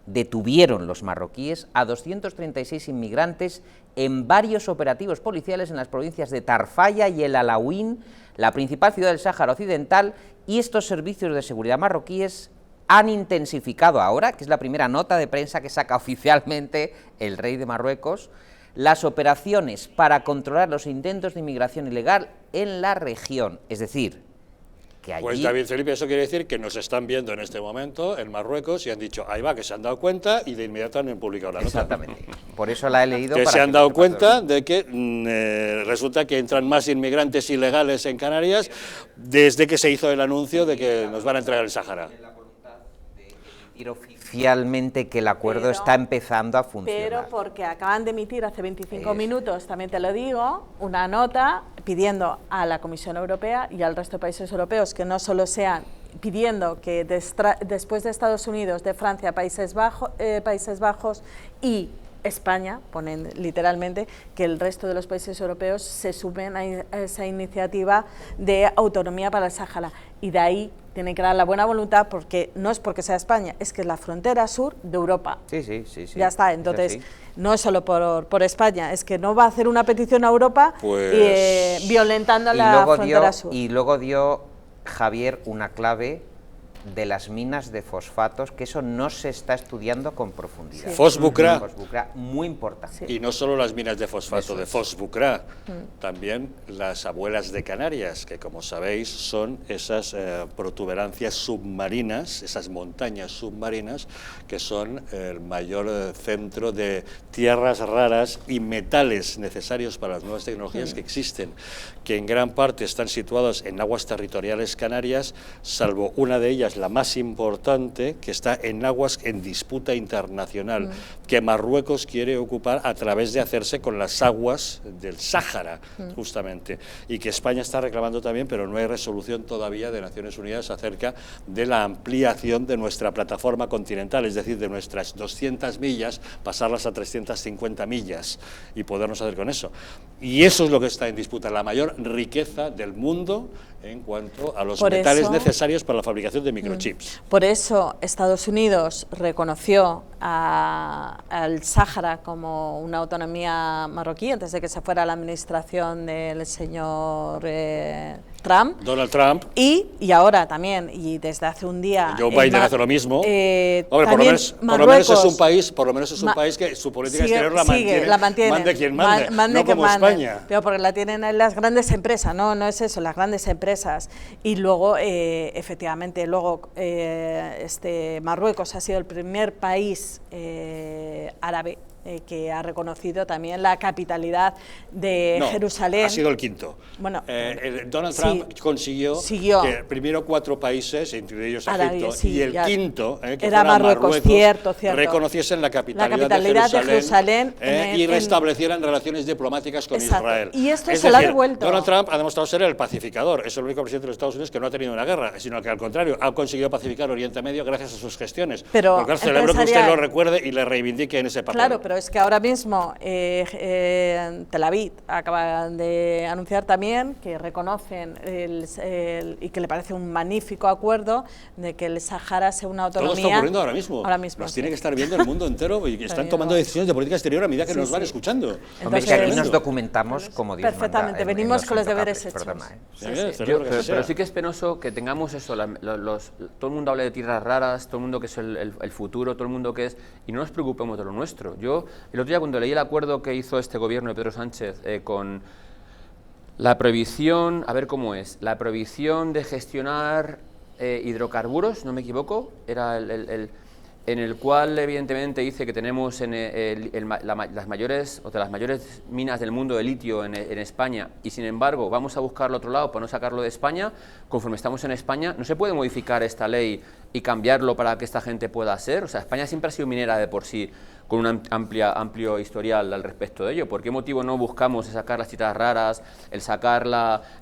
los marroquíes a 236 inmigrantes en varios operativos policiales en las provincias de Tarfaya y El Alauín, la principal ciudad del Sáhara Occidental, y estos servicios de seguridad marroquíes han intensificado ahora, que es la primera nota de prensa que saca oficialmente el rey de Marruecos, las operaciones para controlar los intentos de inmigración ilegal en la región. Es decir, que allí... Pues David Felipe, eso quiere decir que nos están viendo en este momento en Marruecos y han dicho, ahí va, que se han dado cuenta y de inmediato han publicado la nota. Exactamente. Por eso la he leído. Que para se han que dado lo sepa todo el cuenta mundo. de que resulta que entran más inmigrantes ilegales en Canarias desde que se hizo el anuncio de que nos van a entregar el Sáhara. Decir oficialmente que el acuerdo Pero- está empezando a funcionar. Pero porque acaban de emitir hace 25 Eso. minutos, también te lo digo, una nota pidiendo a la Comisión Europea y al resto de países europeos que no solo sean pidiendo que después de Estados Unidos, de Francia, Países Bajos y España, ponen literalmente, que el resto de los países europeos se sumen a esa iniciativa de autonomía para el Sáhara. Y de ahí tienen que dar la buena voluntad, porque no es porque sea España, es que es la frontera sur de Europa. Sí, sí, sí, sí. Ya está, Es entonces así. no es solo por España, es que no va a hacer una petición a Europa Pues- violentando la frontera sur. Y luego dio Javier una clave de las minas de fosfatos, que eso no se está estudiando con profundidad. Sí. Fosbucra. Fosbucra, muy importante. Sí. Y no solo las minas de fosfato Eso de es. Fosbucra, también las abuelas de Canarias, que como sabéis son esas protuberancias submarinas, esas montañas submarinas, que son el mayor centro de tierras raras y metales necesarios para las nuevas tecnologías que existen, que en gran parte están situados en aguas territoriales canarias, salvo una de ellas, la más importante, que está en aguas en disputa internacional, que Marruecos quiere ocupar a través de hacerse con las aguas del Sáhara, justamente, y que España está reclamando también, pero no hay resolución todavía de Naciones Unidas acerca de la ampliación de nuestra plataforma continental, es decir, de nuestras 200 millas, pasarlas a 350 millas y podernos hacer con eso. Y eso es lo que está en disputa, la mayor riqueza del mundo en cuanto a los Por metales eso- necesarios para la fabricación de microchips. Por eso Estados Unidos reconoció al Sáhara como una autonomía marroquí antes de que se fuera la administración del señor Trump. Donald Trump, Y ahora también, y desde hace un día... Joe Biden hace lo mismo. Hombre, por lo también menos es un Marruecos país, Ma- país que su política sigue- exterior la mantiene, mande quien mande, mande no que como mande. España. Pero porque la tienen en las grandes empresas, no es eso, las grandes empresas. Y luego, efectivamente, Marruecos ha sido el primer país árabe que ha reconocido también la capitalidad de No, Jerusalén. ha sido el quinto. Bueno, Donald sí, Trump consiguió siguió. que primero 4 países, entre ellos Arabia, Egipto, sí, y el ya. quinto, que Era fuera Marruecos, cierto. reconociesen la capitalidad de Jerusalén y restablecieran relaciones diplomáticas con Exacto. Israel. Y esto Es se lo ha decir, devuelto. Donald Trump ha demostrado ser el pacificador, es el único presidente de los Estados Unidos que no ha tenido una guerra, sino que al contrario, ha conseguido pacificar Oriente Medio gracias a sus gestiones. Pero Por lo cual celebro que usted empresarial. lo recuerde y le reivindique en ese papel. Claro, pero es que ahora mismo Tel Aviv acaba de anunciar también que reconocen y que le parece un magnífico acuerdo de que el Sahara sea una autonomía. Todo está ocurriendo ahora mismo. Nos sí. tiene que estar viendo el mundo entero y están tomando decisiones de política exterior a medida que nos van escuchando. Entonces, que aquí nos documentamos como Dios perfectamente, manda, venimos con los deberes hechos. Pero sí que es penoso que tengamos eso, todo el mundo habla de tierras raras, todo el mundo que es el futuro, todo el mundo que es, y no nos preocupemos de lo nuestro. Yo, el otro día cuando leí el acuerdo que hizo este gobierno de Pedro Sánchez con la prohibición, a ver cómo es, la prohibición de gestionar hidrocarburos, no me equivoco, era en el cual evidentemente dice que tenemos las mayores minas del mundo de litio en España, y sin embargo vamos a buscarlo a otro lado para no sacarlo de España. Conforme estamos en España, no se puede modificar esta ley y cambiarlo para que esta gente pueda ser. O sea, España siempre ha sido minera de por sí, con un amplio historial al respecto de ello. ¿Por qué motivo no buscamos sacar las tierras raras, el sacar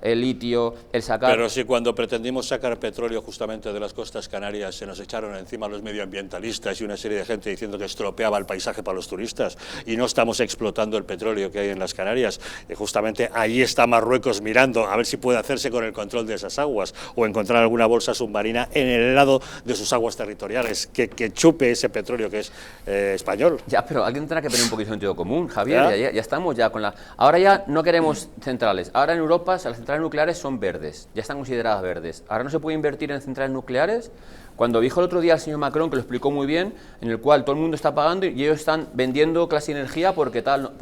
el litio, el sacar...? Pero si cuando pretendimos sacar petróleo justamente de las costas canarias se nos echaron encima los medioambientalistas y una serie de gente diciendo que estropeaba el paisaje para los turistas, y no estamos explotando el petróleo que hay en las Canarias, y justamente allí está Marruecos mirando a ver si puede hacerse con el control de esas aguas o encontrar alguna bolsa submarina en el lado de sus aguas territoriales que chupe ese petróleo que es español. Ya, pero alguien tendrá que tener un poquito de sentido común, Javier. Ya estamos ya con la... Ahora ya no queremos centrales. Ahora en Europa las centrales nucleares son verdes, ya están consideradas verdes. Ahora no se puede invertir en centrales nucleares. Cuando dijo el otro día el señor Macron, que lo explicó muy bien, en el cual todo el mundo está pagando y ellos están vendiendo clase de energía porque tal...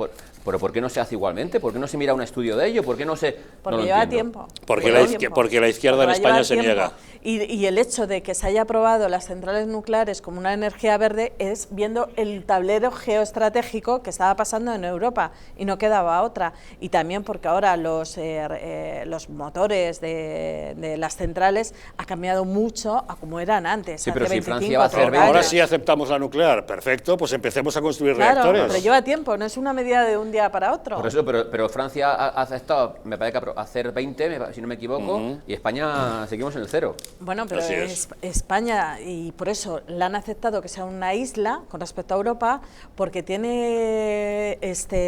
¿Pero por qué no se hace igualmente? ¿Por qué no se mira un estudio de ello? ¿Por qué no se...? Porque no lleva tiempo. Porque la izquierda en España se niega. Y el hecho de que se haya aprobado las centrales nucleares como una energía verde es viendo el tablero geoestratégico que estaba pasando en Europa y no quedaba otra. Y también porque ahora los motores de las centrales ha cambiado mucho a como eran antes. Sí, pero hace si 25, Francia va a hacer 20. Ahora sí aceptamos la nuclear, perfecto, pues empecemos a construir reactores. Pero lleva tiempo, no es una medida de un día para otro. Por eso, pero Francia ha aceptado, me parece que hacer 20, si no me equivoco, y España seguimos en el 0. Bueno, pero España, y por eso la han aceptado que sea una isla con respecto a Europa, porque tiene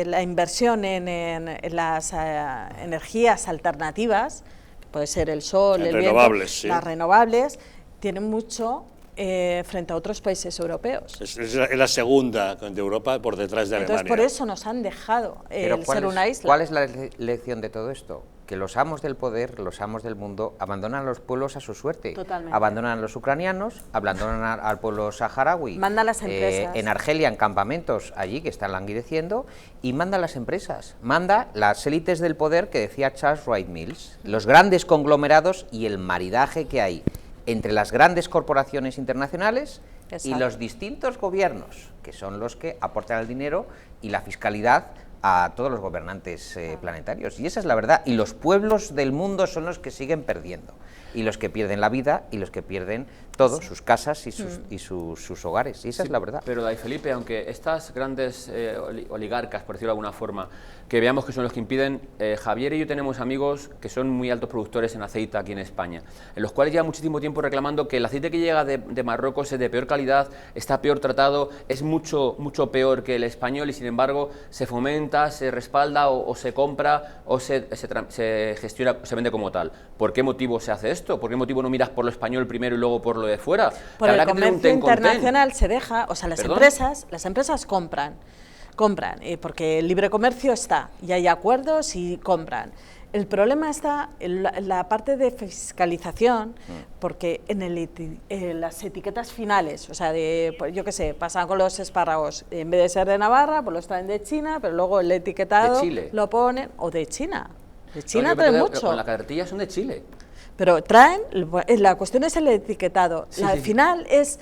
la inversión en las energías alternativas, puede ser el sol, el viento, las renovables, tienen mucho frente a otros países europeos. Es la segunda de Europa por detrás de Alemania. Entonces por eso nos han dejado ser una isla. ¿Cuál es la lección de todo esto? Que los amos del poder, los amos del mundo, abandonan a los pueblos a su suerte. Totalmente. Abandonan a los ucranianos, abandonan al pueblo saharaui. Mandan las empresas. En Argelia, en campamentos allí que están languideciendo, y manda las empresas. Manda las élites del poder que decía Charles Wright Mills, los grandes conglomerados y el maridaje que hay entre las grandes corporaciones internacionales y los distintos gobiernos, que son los que aportan el dinero y la fiscalidad a todos los gobernantes planetarios. Y esa es la verdad. Y los pueblos del mundo son los que siguen perdiendo. Y los que pierden la vida y los que pierden todo, sus casas y sus hogares. Y esa es la verdad. Pero, David Felipe, aunque estas grandes oligarcas, por decirlo de alguna forma, que veamos que son los que impiden, Javier y yo tenemos amigos que son muy altos productores en aceite aquí en España, en los cuales lleva muchísimo tiempo reclamando que el aceite que llega de Marruecos es de peor calidad, está peor tratado, es mucho peor que el español, y sin embargo se fomenta, se respalda o se compra o se gestiona, se vende como tal. ¿Por qué motivo se hace esto? ¿Por qué motivo no miras por lo español primero y luego por lo de fuera? Por el comercio internacional se deja, o sea, las empresas compran, porque el libre comercio está, y hay acuerdos y compran. El problema está en la parte de fiscalización, porque en las etiquetas finales, o sea, pues yo qué sé, pasan con los espárragos, en vez de ser de Navarra, pues los traen de China, pero luego el etiquetado lo ponen, o de China. De China traen mucho. Con la carretilla son de Chile. Pero traen, la cuestión es el etiquetado. Al final es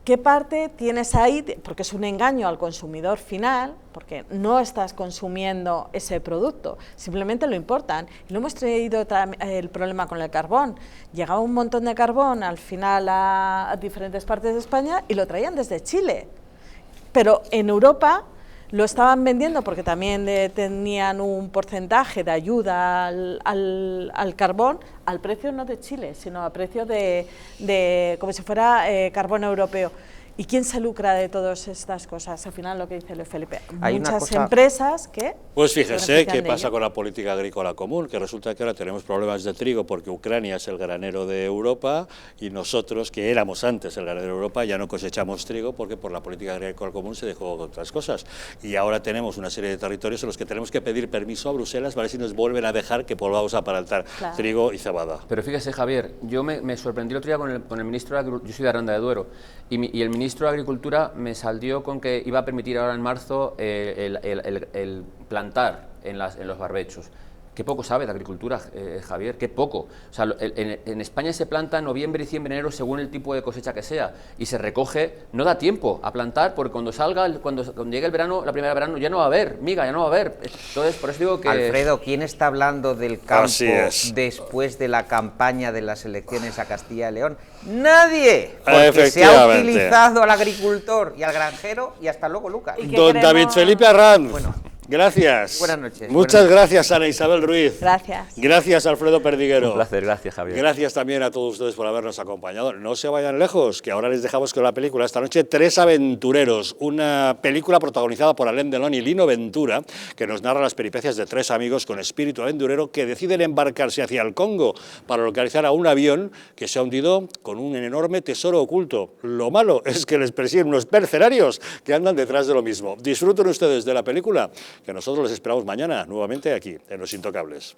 qué parte tienes ahí, porque es un engaño al consumidor final, porque no estás consumiendo ese producto, simplemente lo importan. Y lo hemos traído el problema con el carbón. Llegaba un montón de carbón al final a diferentes partes de España y lo traían desde Chile. Pero en Europa lo estaban vendiendo porque también tenían un porcentaje de ayuda al carbón, al precio no de Chile, sino a precio de como si fuera carbón europeo. ¿Y quién se lucra de todas estas cosas? Al final lo que dice Felipe, Hay una muchas cosa- empresas que... Pues se fíjese benefician qué de pasa ello. con la política agrícola común, que resulta que ahora tenemos problemas de trigo porque Ucrania es el granero de Europa y nosotros, que éramos antes el granero de Europa, ya no cosechamos trigo porque por la política agrícola común se dejó otras cosas. Y ahora tenemos una serie de territorios en los que tenemos que pedir permiso a Bruselas para ver si nos vuelven a dejar que volvamos a plantar trigo y cebada. Pero fíjese, Javier, yo me sorprendí el otro día con el ministro de Agricultura, yo soy de Aranda de Duero, y el ministro de Agricultura me salió con que iba a permitir ahora en marzo el plantar en los barbechos. Qué poco sabe de agricultura, Javier, qué poco. O sea, en España se planta en noviembre, diciembre, enero, según el tipo de cosecha que sea, y se recoge, no da tiempo a plantar, porque cuando llegue el verano, la primera verano, ya no va a haber miga, ya no va a haber. Entonces, por eso digo que... Alfredo, ¿quién está hablando del campo Así es. después de la campaña de las elecciones a Castilla y León? ¡Nadie! Porque se ha Efectivamente. utilizado al agricultor y al granjero y hasta luego, Lucas. Y que Don queremos- David Felipe Arranz, Bueno. gracias. Buenas noches. Muchas Buenas gracias, Ana Isabel Ruiz. Gracias. Gracias, Alfredo Perdiguero. Un placer, gracias, Javier. Gracias también a todos ustedes por habernos acompañado. No se vayan lejos, que ahora les dejamos con la película esta noche Tres aventureros, una película protagonizada por Alain Delon y Lino Ventura, que nos narra las peripecias de tres amigos con espíritu aventurero que deciden embarcarse hacia el Congo para localizar a un avión que se ha hundido con un enorme tesoro oculto. Lo malo es que les persiguen unos mercenarios que andan detrás de lo mismo. Disfruten ustedes de la película, que nosotros les esperamos mañana nuevamente aquí, en Los Intocables.